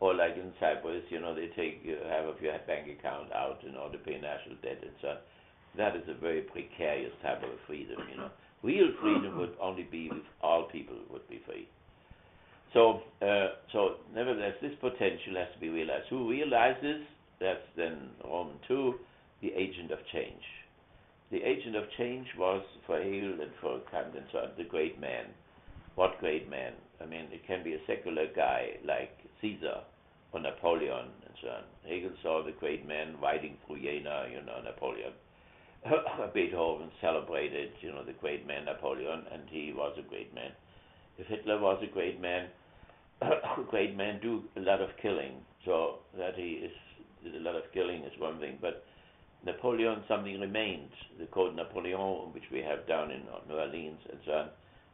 or like in Cyprus, they take half of your bank account out in order to pay national debt and so on. That is a very precarious type of freedom, Real freedom would only be if all people would be free. So nevertheless, this potential has to be realized. Who realizes? That's then Roman 2, the agent of change. The agent of change was for Hegel and for Kant and so on, the great man. What great man? I mean, it can be a secular guy like Caesar or Napoleon and so on. Hegel saw the great man riding through Jena, Napoleon. Beethoven celebrated, the great man Napoleon, and he was a great man. If Hitler was a great man do a lot of killing, so that he did a lot of killing is one thing, but Napoleon, something remained. The Code Napoleon, which we have down in New Orleans and so on,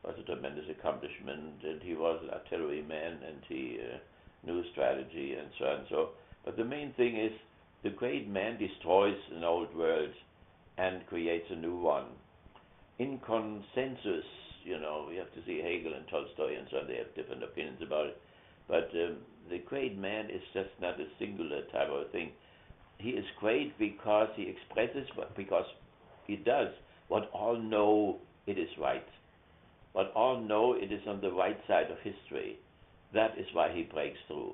was a tremendous accomplishment, and he was an artillery man, and he knew strategy and so on. So, but the main thing is, the great man destroys an old world and creates a new one. In consensus, we have to see Hegel and Tolstoy and so on, they have different opinions about it, but the great man is just not a singular type of thing. He is great because he expresses, because he does what all know it is right. What all know it is on the right side of history. That is why he breaks through.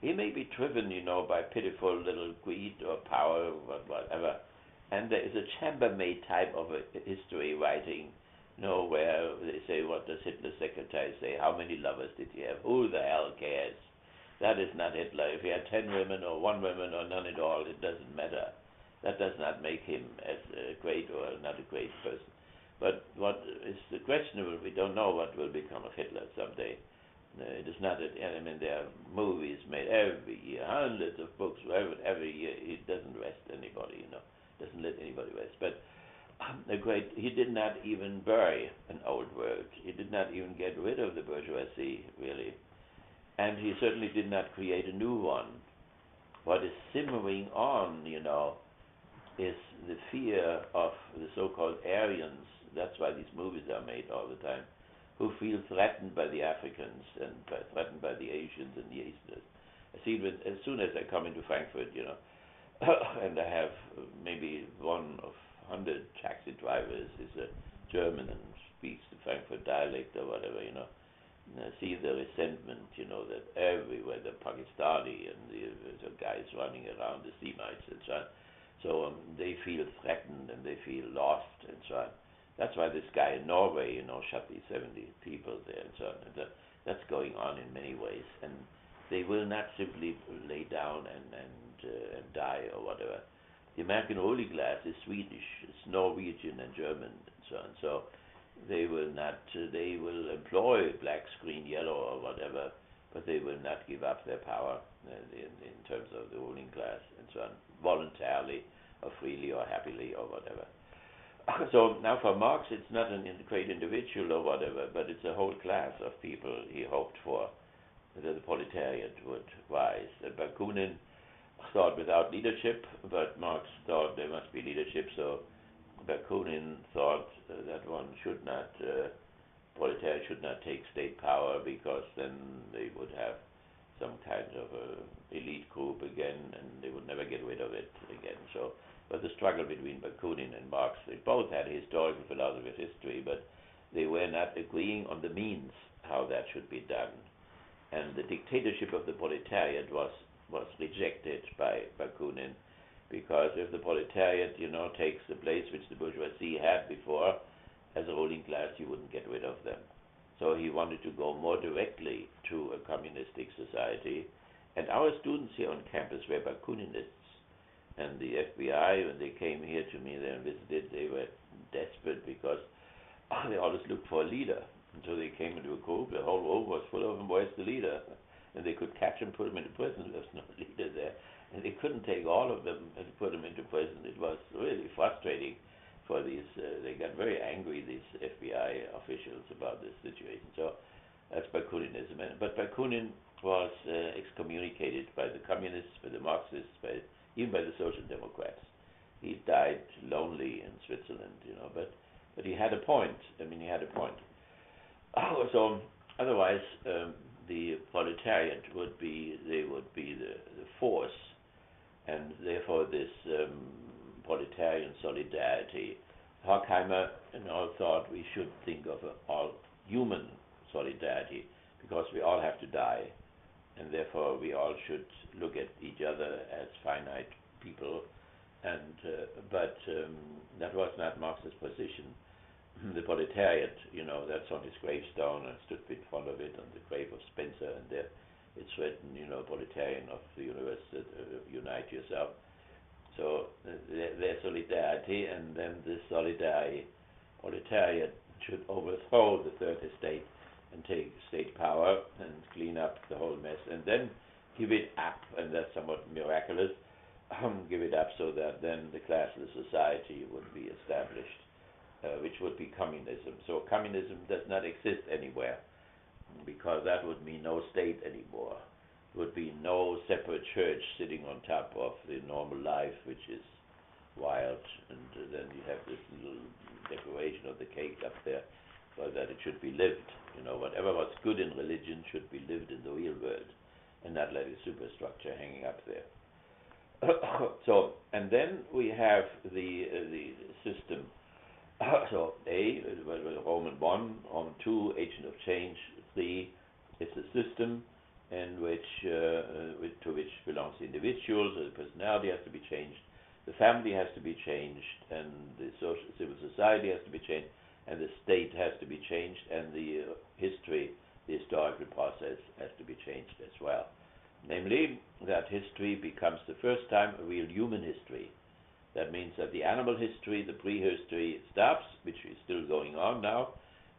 He may be driven, by pitiful little greed or power or whatever. And there is a chambermaid type of a history writing, where they say, what does Hitler's secretary say? How many lovers did he have? Who the hell cares? That is not Hitler. If he had 10 women or 1 woman or none at all, it doesn't matter. That does not make him as great or not a great person. But what is questionable, we don't know what will become of Hitler someday. It is not that, there are movies made every year, hundreds of books, every year. He doesn't rest anybody, doesn't let anybody rest. But he did not even bury an old world. He did not even get rid of the bourgeoisie, really. And he certainly did not create a new one. What is simmering on, is the fear of the so-called Aryans. That's why these movies are made all the time, who feel threatened by the Africans and threatened by the Asians and the Easterners. I see it as soon as I come into Frankfurt, and I have maybe one of 100 taxi drivers is a German and speaks the Frankfurt dialect or whatever, And I see the resentment, that everywhere the Pakistani and the guys running around, the Semites and so on. So they feel threatened and they feel lost and so on. That's why this guy in Norway, shot these 70 people there and so on. And that's going on in many ways. And they will not simply lay down and die or whatever. The American ruling class is Swedish, it's Norwegian and German and so on. So they will not, they will employ blacks, green, yellow or whatever, but they will not give up their power in terms of the ruling class and so on, voluntarily or freely or happily or whatever. So now for Marx, it's not a great individual or whatever, but it's a whole class of people he hoped for, that the proletariat would rise. Bakunin thought without leadership, but Marx thought there must be leadership, so Bakunin thought that proletariat should not take state power, because then they would have some kind of a elite group again, and they would never get rid of it again. So, but the struggle between Bakunin and Marx, they both had historical philosophy of history, but they were not agreeing on the means how that should be done. And the dictatorship of the proletariat was rejected by Bakunin, because if the proletariat, takes the place which the bourgeoisie had before as a ruling class, you wouldn't get rid of them. So he wanted to go more directly to a communistic society. And our students here on campus were Bakuninists. And the FBI, when they came here to me there and visited, they were desperate, because they always looked for a leader. And so they came into a group, the whole room was full of them, where's the leader? And they could catch him, put him into prison. There was no leader there. And they couldn't take all of them and put them into prison. It was really frustrating for these, they got very angry, these FBI officials, about this situation. So that's Bakuninism. But Bakunin was excommunicated by the communists, by the Marxists, even by the Social Democrats. He died lonely in Switzerland, but he had a point. He had a point. So otherwise, the proletariat would be the force, and therefore this proletarian solidarity. Horkheimer thought we should think of all human solidarity, because we all have to die, and therefore we all should look at each other as finite people. And but that was not Marx's position. The proletariat, that's on his gravestone. I stood in front of it on the grave of Spencer, and there it's written, proletarian of the universe, unite yourself. So their solidarity, and then this proletariat should overthrow the third estate and take state power and clean up the whole mess, and then give it up, and that's somewhat miraculous, give it up so that then the classless society would be established, which would be communism. So communism does not exist anywhere, because that would mean no state anymore. Would be no separate church sitting on top of the normal life, which is wild, and then you have this little decoration of the cake up there, so that it should be lived. Whatever was good in religion should be lived in the real world, and not like a superstructure hanging up there. So, and then we have the system. So A, Roman 1, Roman 2, agent of change. 3, it's a system in which to which belongs the individual, so the personality has to be changed, the family has to be changed, and the civil society has to be changed, and the state has to be changed, and the historical process has to be changed as well. Namely, that history becomes the first time a real human history. That means that the animal history, the prehistory, stops, which is still going on now,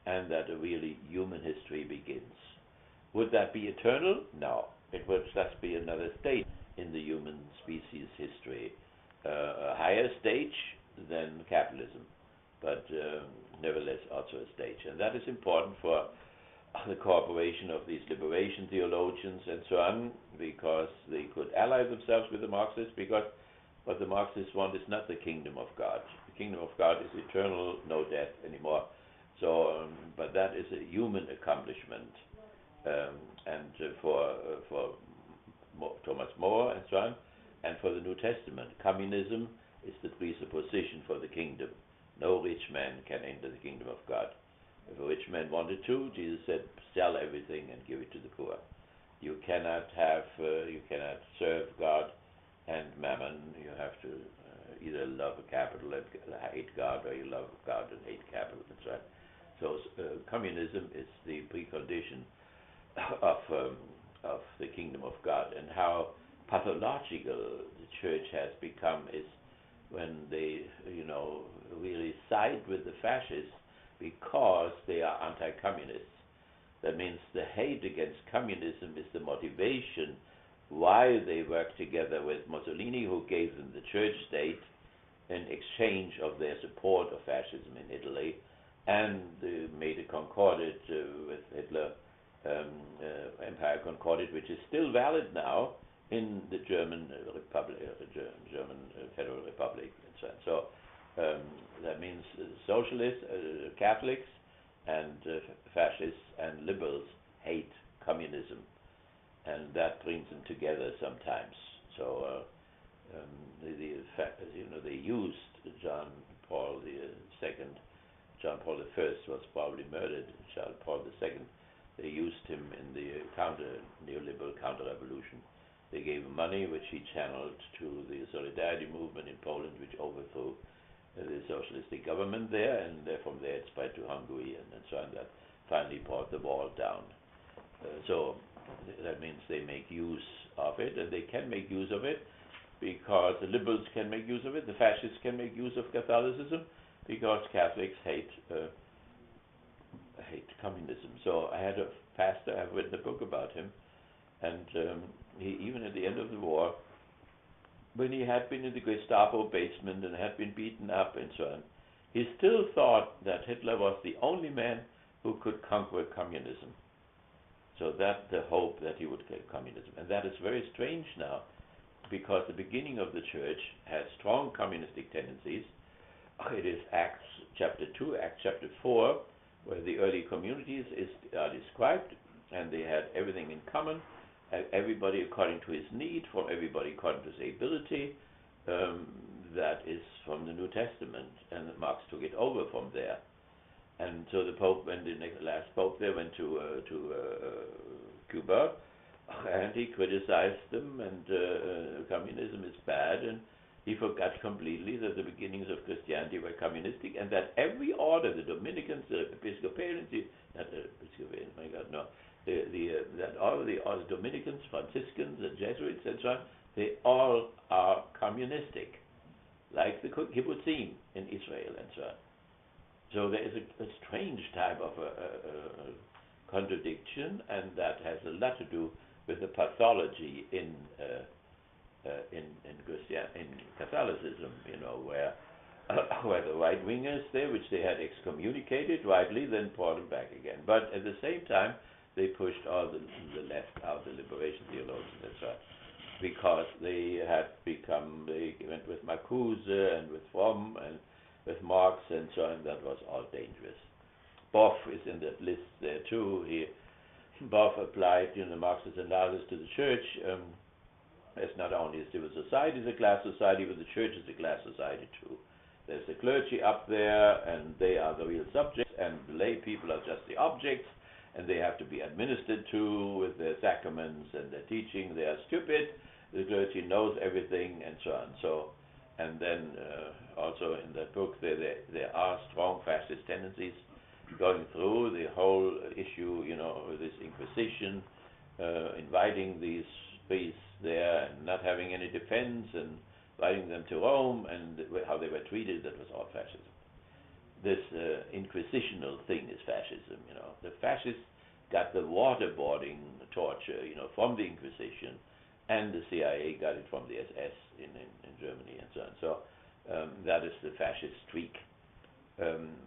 and that a really human history begins. Would that be eternal? No. It would just be another stage in the human species history. A higher stage than capitalism, but nevertheless also a stage. And that is important for the cooperation of these liberation theologians and so on, because they could ally themselves with the Marxists, because what the Marxists want is not the kingdom of God. The kingdom of God is eternal, no death anymore. So, but that is a human accomplishment. And for Thomas More and so on, and for the New Testament, communism is the presupposition for the kingdom. No rich man can enter the kingdom of God. If a rich man wanted to, Jesus said, sell everything and give it to the poor. You cannot serve God and mammon. You have to either love capital and hate God, or you love God and hate capital. That's right. So communism is the precondition of the kingdom of God. And how pathological the church has become is when they, really side with the fascists because they are anti-communists. That means the hate against communism is the motivation why they work together with Mussolini, who gave them the church state, exchange of their support of fascism in Italy, and made a concordat with Hitler, Empire Concordat, which is still valid now in the German Republic, German Federal Republic, and so on. So that means socialists, Catholics, and fascists and liberals hate communism, and that brings them together sometimes. So they used John Paul II. John Paul I was probably murdered. John Paul II. They used him in the neoliberal counter-revolution. They gave him money, which he channeled to the Solidarity movement in Poland, which overthrew the socialistic government there, and from there it spread to Hungary and so on. That finally brought the wall down. So that means they make use of it, and they can make use of it because the liberals can make use of it, the fascists can make use of Catholicism, because Catholics hate communism. So I had a pastor, I've written a book about him, and he, even at the end of the war, when he had been in the Gestapo basement and had been beaten up and so on, he still thought that Hitler was the only man who could conquer communism. So that's the hope, that he would get communism. And that is very strange now, because the beginning of the church has strong communistic tendencies. It is Acts chapter 2, Acts chapter 4, where the early communities are described, and they had everything in common, everybody according to his need, from everybody according to his ability. That is from the New Testament, and Marx took it over from there. And so the Pope, when the last Pope there went to Cuba, and he criticized them, and communism is bad, and he forgot completely that the beginnings of Christianity were communistic, and that every order, the Dominicans, the Episcopalians, that all the Dominicans, Franciscans, the Jesuits, and so on, they all are communistic, like the kibbutzim in Israel and so on. So there is a strange type of contradiction, and that has a lot to do with the pathology in Catholicism, where the right wingers there, which they had excommunicated rightly, then brought them back again. But at the same time, they pushed all the left out, the liberation theologians, and so on, because they went with Marcuse and with Fromm and with Marx and so on. That was all dangerous. Boff is in that list there too. Boff applied Marxist analysis to the church. As not only a civil society is a class society, but the church is a class society too. There's the clergy up there, and they are the real subjects, and the lay people are just the objects, and they have to be administered to with their sacraments and their teaching. They are stupid. The clergy knows everything, and so on. So, and then also in that book there are strong fascist tendencies going through the whole issue, this Inquisition, inviting these priests there and not having any defense, and inviting them to Rome, and how they were treated. That was all fascism. This inquisitional thing is fascism. The fascists got the waterboarding torture, from the Inquisition, and the CIA got it from the SS in Germany and so on. So that is the fascist streak.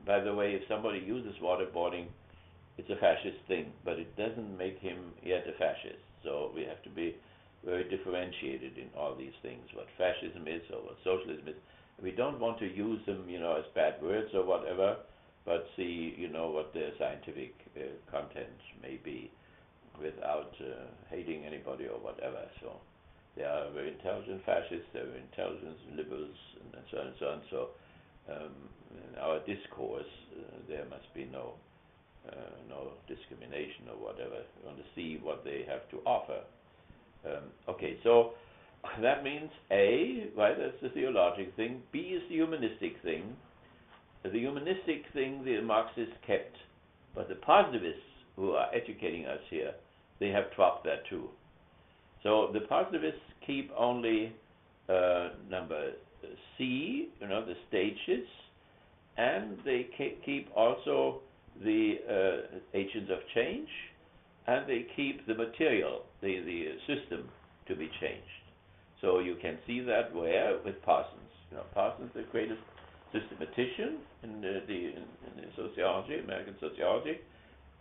By the way, if somebody uses waterboarding, it's a fascist thing, but it doesn't make him yet a fascist. So we have to be very differentiated in all these things, what fascism is or what socialism is. We don't want to use them, as bad words or whatever, but see, what their scientific content may be, without hating anybody or whatever. So they are very intelligent fascists, they're very intelligent liberals, and so on and so on. So in our discourse, there must be no discrimination or whatever. We want to see what they have to offer. Okay, so that means A, right, that's the theological thing. B is the humanistic thing. The humanistic thing the Marxists kept, but the positivists who are educating us here, they have dropped that too. So the positivists keep only number C, the stages, and they keep also the agents of change, and they keep the material, the system to be changed. So you can see that where? With Parsons. Parsons, the greatest systematician in the sociology, American sociology.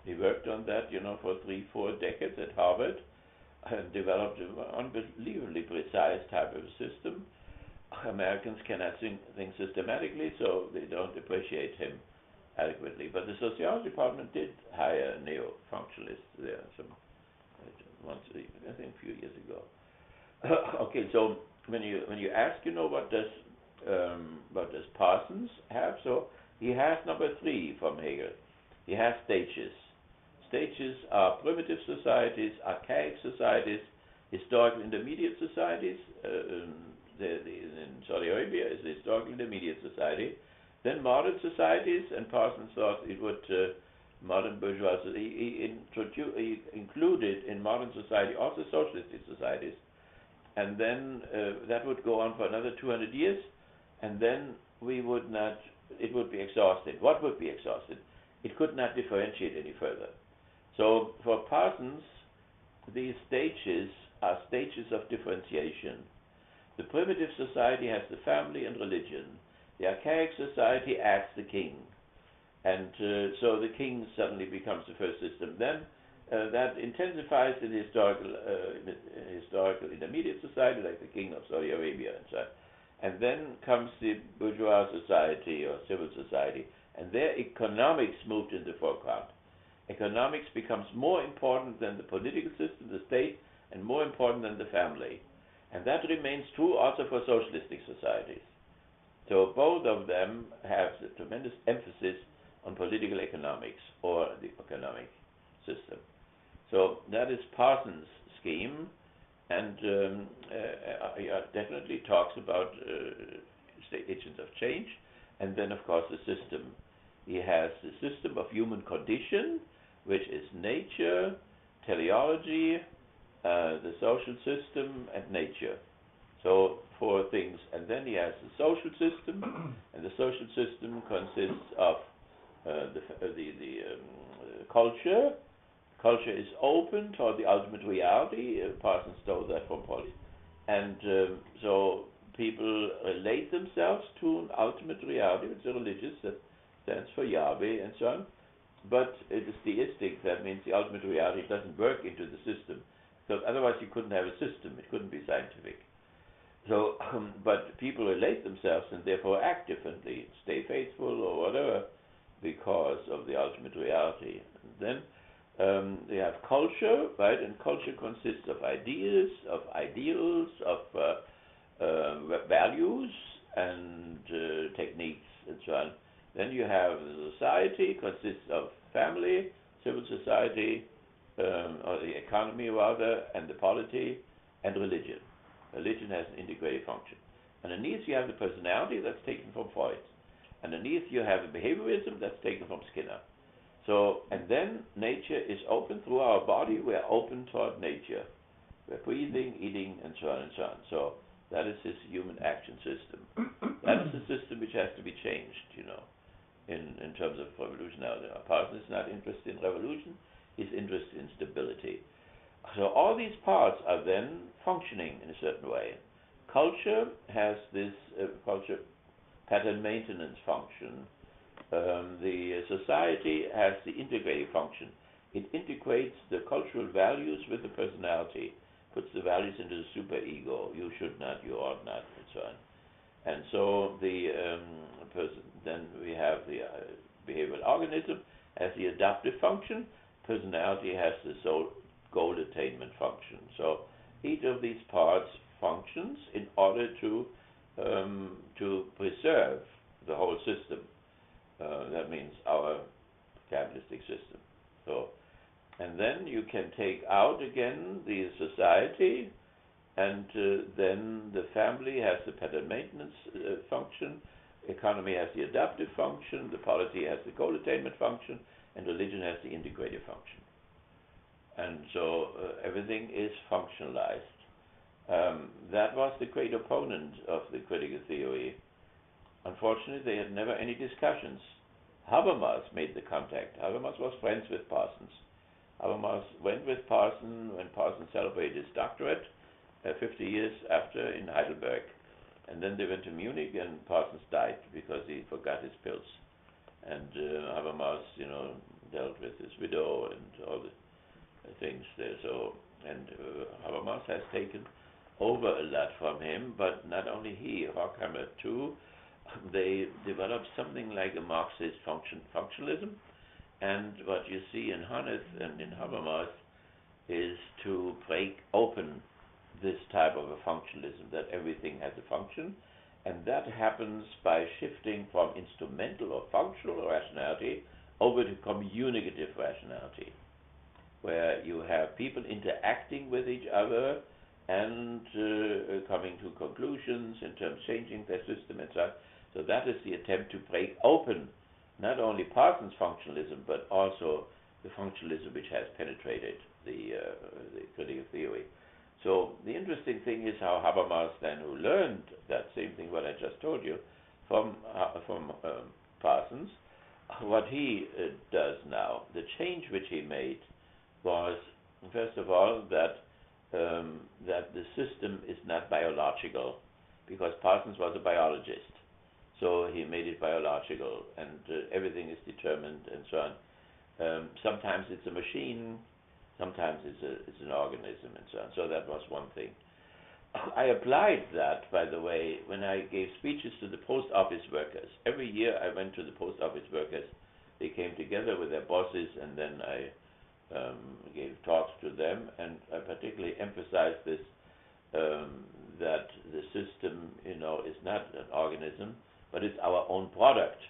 He worked on that, for 3-4 decades at Harvard, and developed an unbelievably precise type of system. Americans cannot think systematically, so they don't appreciate him adequately. But the sociology department did hire neo-functionalists there, once, I think, a few years ago. Okay, so when you ask, what does Parsons have? So he has number 3 from Hegel. He has stages. Stages are primitive societies, archaic societies, historical intermediate societies. In Saudi Arabia is the historical intermediate society. Then modern societies, and Parsons thought it would modern bourgeoisie. He included in modern society also socialistic societies, and then that would go on for another 200 years, and then it would be exhausted. What would be exhausted? It could not differentiate any further. So for Parsons, these stages are stages of differentiation. The primitive society has the family and religion. The archaic society adds the king. And so the king suddenly becomes the first system. Then that intensifies in historical intermediate society, like the king of Saudi Arabia and so on. And then comes the bourgeois society or civil society. And their economics moved in the foreground. Economics becomes more important than the political system, the state, and more important than the family. And that remains true also for socialistic societies. So both of them have a tremendous emphasis on political economics or the economic system. So that is Parsons' scheme, and he definitely talks about state agents of change, and then of course the system. He has the system of human condition, which is nature, teleology, the social system, and nature. So 4 things. And then he has the social system, and the social system consists of the culture. Culture is open toward the ultimate reality. Parsons stole that from Paul. And so people relate themselves to an ultimate reality, which is religious, that stands for Yahweh and so on. But it is theistic. That means the ultimate reality doesn't work into the system, because otherwise you couldn't have a system. It couldn't be scientific. So, but people relate themselves and therefore act differently, stay faithful or whatever, because of the ultimate reality. And then they have culture, right? And culture consists of ideas, of ideals, of values and techniques and so on. Then you have the society, consists of family, civil society, or the economy rather, and the polity, and religion. Religion has an integrated function. Underneath you have the personality, that's taken from Freud. Underneath you have the behaviorism, that's taken from Skinner. So, and then nature is open through our body. We are open toward nature. We're breathing, eating, and so on and so on. So that is his human action system. That is the system which has to be changed, in terms of revolution. Now, Parsons is not interested in revolution. He's interested in stability. So all these parts are then functioning in a certain way. Culture has this culture pattern maintenance function. The society has the integrative function. It integrates the cultural values with the personality, puts the values into the superego. You should not, you ought not, and so on. And so then we have the behavioral organism as the adaptive function. Personality has the goal attainment function. So each of these parts functions in order to preserve the whole system. That means our capitalistic system. So, and then you can take out again the society, and then the family has the pattern maintenance function, economy has the adaptive function, the polity has the goal attainment function, and religion has the integrative function. And so everything is functionalized. That was the great opponent of the critical theory. Unfortunately, they had never any discussions. Habermas made the contact. Habermas was friends with Parsons. Habermas went with Parsons when Parsons celebrated his doctorate 50 years after in Heidelberg. And then they went to Munich, and Parsons died because he forgot his pills. And Habermas, dealt with his widow and all the things there. So, and Habermas has taken over a lot from him, but not only he, Horkheimer too. They developed something like a Marxist functionalism, and what you see in Hannes and in Habermas is to break open this type of a functionalism, that everything has a function, and that happens by shifting from instrumental or functional rationality over to communicative rationality, where you have people interacting with each other and coming to conclusions in terms of changing their system and so on. So that is the attempt to break open not only Parsons' functionalism, but also the functionalism which has penetrated the critical theory. So the interesting thing is how Habermas then, who learned that same thing what I just told you from Parsons, what he does now, the change which he made was, first of all, that the system is not biological, because Parsons was a biologist. So he made it biological, and everything is determined and so on. Sometimes it's a machine, sometimes it's an organism and so on. So that was one thing. I applied that, by the way, when I gave speeches to the post office workers. Every year I went to the post office workers. They came together with their bosses, and then I gave talks to them, and I particularly emphasized this, that the system, is not an organism, but it's our own product.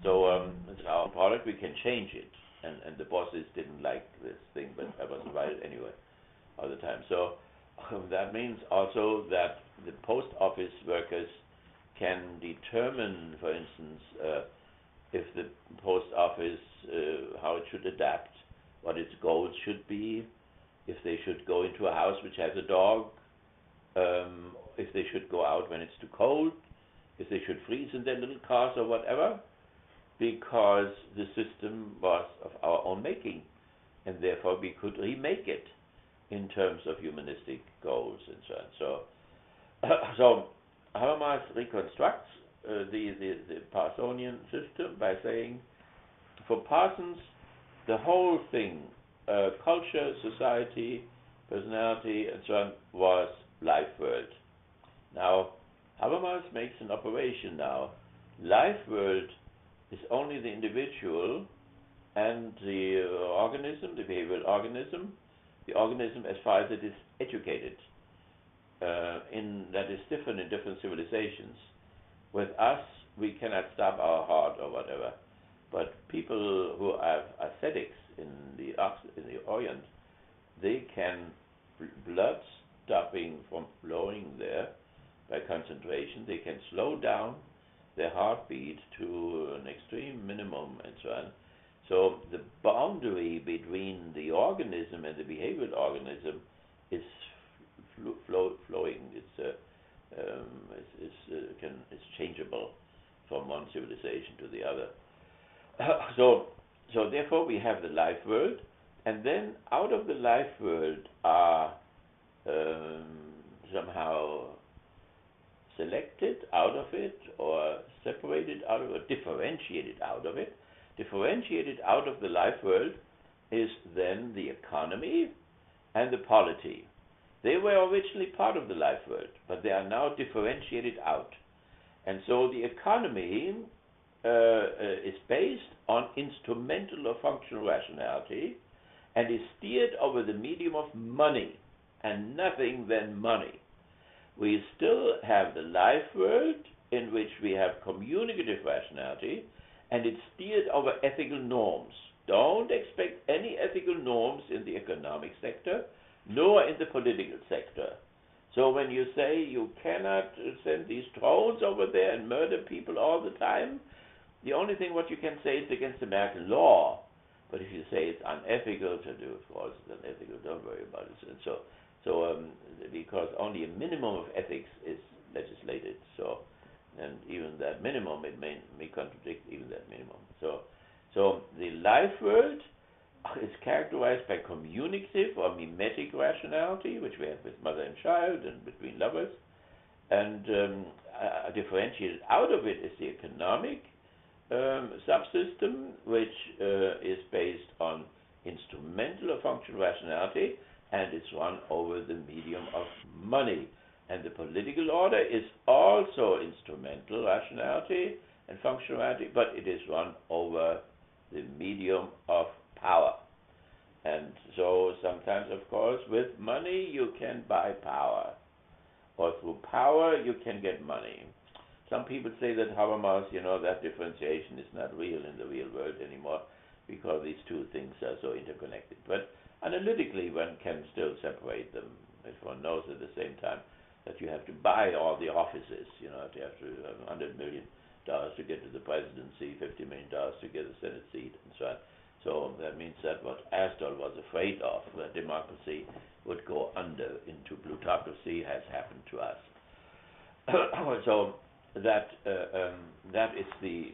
So it's our product, we can change it. And the bosses didn't like this thing, but I was invited anyway all the time. So that means also that the post office workers can determine, for instance, if the post office, how it should adapt, what its goals should be, if they should go into a house which has a dog, if they should go out when it's too cold, if they should freeze in their little cars or whatever, because the system was of our own making, and therefore we could remake it in terms of humanistic goals and so on. So Habermas reconstructs the Parsonian system by saying, for Parsons, the whole thing, culture, society, personality, and so on, was life world. Now, Habermas makes an operation now. Life world is only the individual and the organism, the behavioral organism, the organism as far as it is educated. That is different in different civilizations. With us, we cannot stop our heart or whatever. But people who have ascetics in the Orient, they can blood stopping from flowing there by concentration. They can slow down their heartbeat to an extreme minimum and so on. So the boundary between the organism and the behavioral organism is flowing. It's changeable from one civilization to the other. So therefore we have the life world, and then out of the life world are somehow selected out of it, or separated out of it, differentiated out of it. Differentiated out of the life world is then the economy and the polity. They were originally part of the life world, but they are now differentiated out. And so the economy is based on instrumental or functional rationality, and is steered over the medium of money, and nothing than money. We still have the life world, in which we have communicative rationality, and it's steered over ethical norms. Don't expect any ethical norms in the economic sector, nor in the political sector. So when you say you cannot send these drones over there and murder people all the time, the only thing what you can say is against American law. But if you say it's unethical to do, of course it's unethical, don't worry about it. And so because only a minimum of ethics is legislated, and even that minimum, it may contradict even that minimum. So the life world is characterized by communicative or mimetic rationality, which we have with mother and child and between lovers, and differentiated out of it is the economic subsystem, which is based on instrumental or functional rationality, and it's run over the medium of money. And the political order is also instrumental rationality and functionality, but it is run over the medium of power. And so sometimes, of course, with money you can buy power, or through power you can get money. Some people say that Habermas, that differentiation is not real in the real world anymore, because these two things are so interconnected. But analytically one can still separate them, if one knows at the same time that you have to buy all the offices. You have to have $100 million to get to the presidency, $50 million to get a Senate seat, and so on. So that means that what Aristotle was afraid of, that democracy would go under into plutocracy, has happened to us. So that is the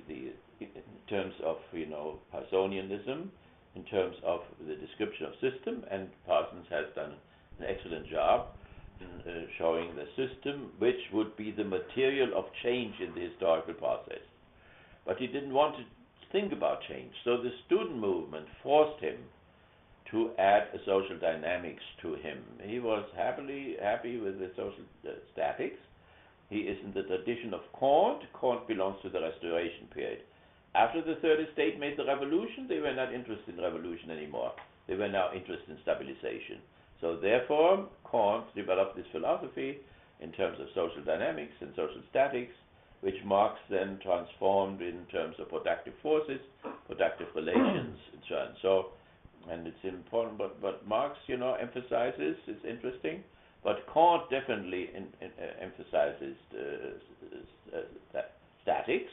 in terms of Parsonianism, in terms of the description of system, and Parsons has done an excellent job in showing the system which would be the material of change in the historical process. But he didn't want to think about change, so the student movement forced him to add a social dynamics to him. He was happy with the social statics. He is in the tradition of Kant. Kant belongs to the Restoration period. After the Third Estate made the revolution, they were not interested in revolution anymore. They were now interested in stabilization. So therefore, Kant developed this philosophy in terms of social dynamics and social statics, which Marx then transformed in terms of productive forces, productive relations, and so on. So, and it's important, but Marx, emphasizes, it's interesting, but Kant definitely emphasizes statics,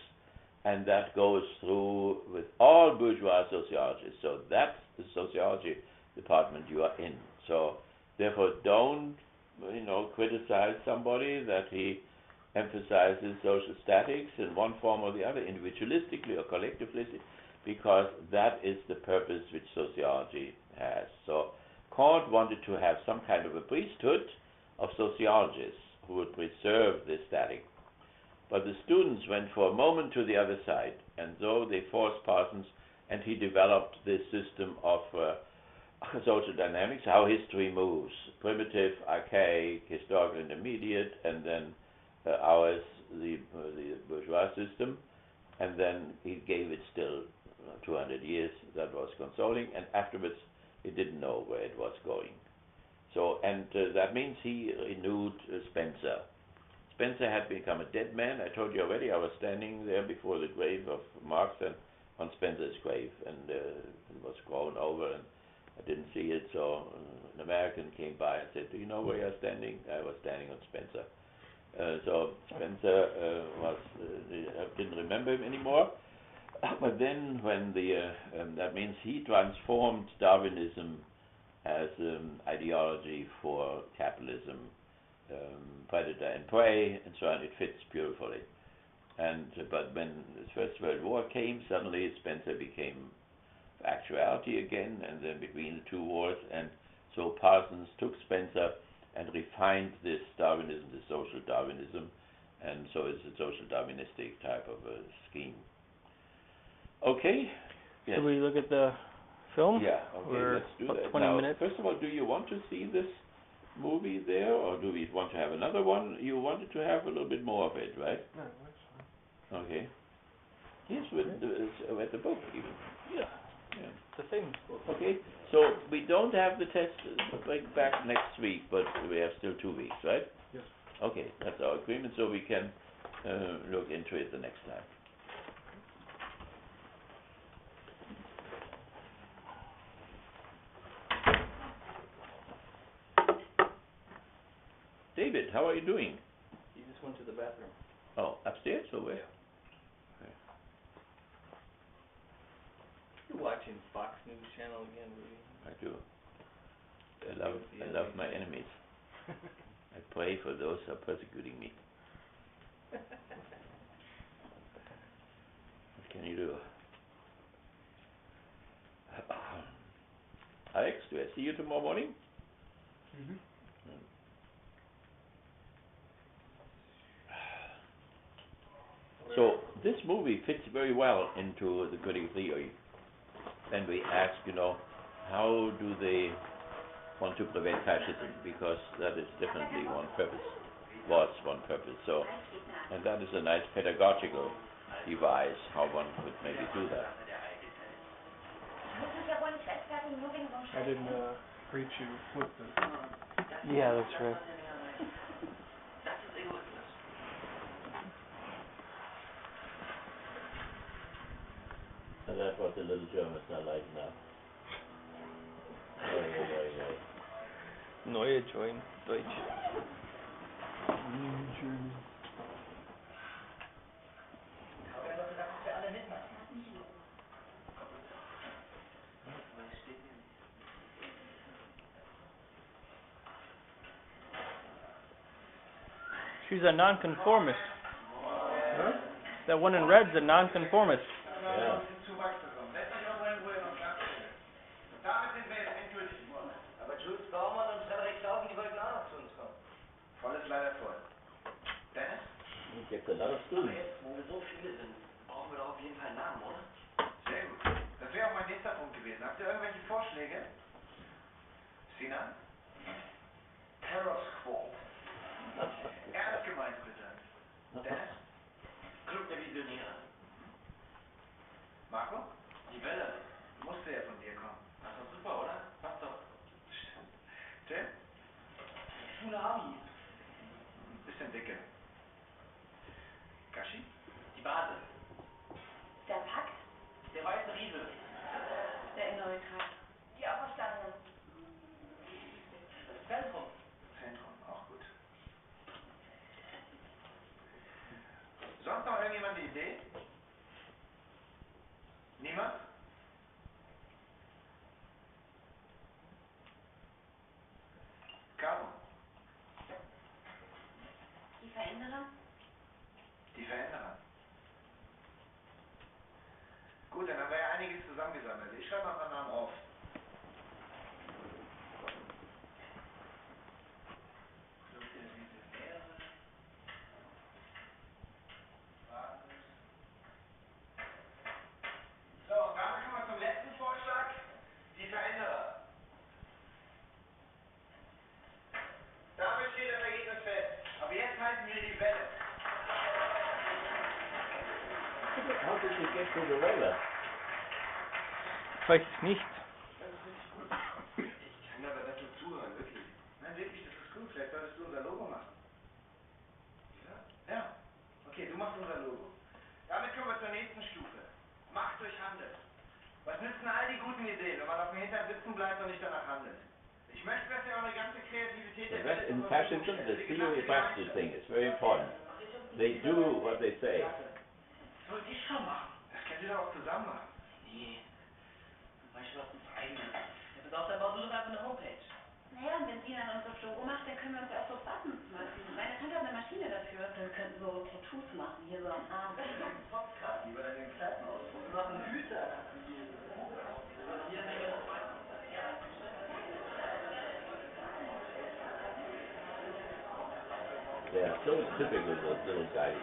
and that goes through with all bourgeois sociologists. So that's the sociology department you are in. So therefore, don't criticize somebody that he emphasizes social statics in one form or the other, individualistically or collectively, because that is the purpose which sociology has. So Kant wanted to have some kind of a priesthood of sociologists who would preserve this static. But the students went for a moment to the other side, and so they forced Parsons, and he developed this system of social dynamics, how history moves, primitive, archaic, historical, intermediate, and then ours, the bourgeois system, and then he gave it still 200 years. That was consoling, and afterwards he didn't know where it was going. So, and that means he renewed Spencer. Spencer had become a dead man. I told you already, I was standing there before the grave of Marx and on Spencer's grave, and it was grown over, and I didn't see it, so an American came by and said, "Do you know where you're standing?" I was standing on Spencer. So Spencer didn't remember him anymore. But then when that means he transformed Darwinism as ideology for capitalism, predator and prey, and so on. It fits beautifully. But when the First World War came, suddenly Spencer became actuality again, and then between the two wars, and so Parsons took Spencer and refined this Darwinism, the social Darwinism, and so it's a social Darwinistic type of a scheme. Okay? Yes. Should we look at the film? Yeah, okay, let's do that. 20 now, minutes. First of all, do you want to see this movie there, or do we want to have another one? You wanted to have a little bit more of it, right? No, that's fine. Okay. Yes, with the book even. Yeah. Yeah. It's a famous book. Okay, so we don't have the test back next week, but we have still 2 weeks, right? Yes. Okay, that's our agreement, so we can look into it the next time. David, how are you doing? You just went to the bathroom. Oh, upstairs or where? Okay. You're watching Fox News Channel again, really? I do. I love my enemies. I pray for those who are persecuting me. What can you do? Alex, do I see you tomorrow morning? Mm-hmm. this movie fits very well into the critical theory. Then we ask, how do they want to prevent fascism? Because that is definitely one purpose, was one purpose. So, and that is a nice pedagogical device, how one could maybe do that. I didn't preach you with this. Yeah, that's right. And that's what the little Germans are like now. Neue Deutsch. She's a nonconformist. Huh? That one in red's a nonconformist. Yeah. Gets a lot of students. Wo wir so viele sind, brauchen wir doch auf jeden Fall einen Namen, oder? Sehr gut. Das wäre auch mein nächster Punkt gewesen. Habt ihr irgendwelche Vorschläge? Sinan? Terror Squad. Ernst gemeint, bitte. Dennis? Club der Visionäre. Marco? Die Welle. Musste ja von dir kommen. Das ist doch super, oder? Passt doch. Stimmt. Tim? Tsunami. Bisschen dicke. Gashi? Die Basis. Der Pakt? Der weiße Riese. Der innere Kreis. Die Auferstandenen. Das Zentrum. Zentrum, auch gut. Sonst noch irgendjemand eine Idee? Niemand? Caro? Die Veränderer? Die Veränderer. Gut, dann haben wir ja einiges zusammengesammelt. Ich schreibe mal ein paar Namen auf. So, und damit kommen wir zum letzten Vorschlag. Die Veränderer. Damit steht das Ergebnis fest. Aber jetzt halten wir die Welle. How did you get to the weather? Ich weiß es nicht. Ich kann aber dazu zuhören, wirklich. Nein, wirklich, das ist gut. Vielleicht solltest du unser Logo machen. Ja? Okay, du machst unser Logo. Damit kommen wir zur nächsten Stufe. Macht durch Handeln. Was nützen all die guten Ideen, wenn man auf dem Hintern sitzen bleibt und nicht danach handelt? Ich möchte, dass ihr eure ganze Kreativität So that in fascism, the theory practice thing is very important. They do what they say. Das wollte ich schon machen. Das könnt ihr doch auch zusammen machen. Nee. Zum Beispiel was ins eigene. Ja, pass auf, dann baust du doch einfach eine Homepage. Naja, und wenn Sinan uns das Logo macht, dann können wir uns ja auch so Buttons machen. Meine Tante hat eine Maschine dafür. Wir könnten so Tattoos machen, hier so am Arm. Podcast, wie bei den Kleinen aus. Wir machen Hüte. They are so typical, those little guys.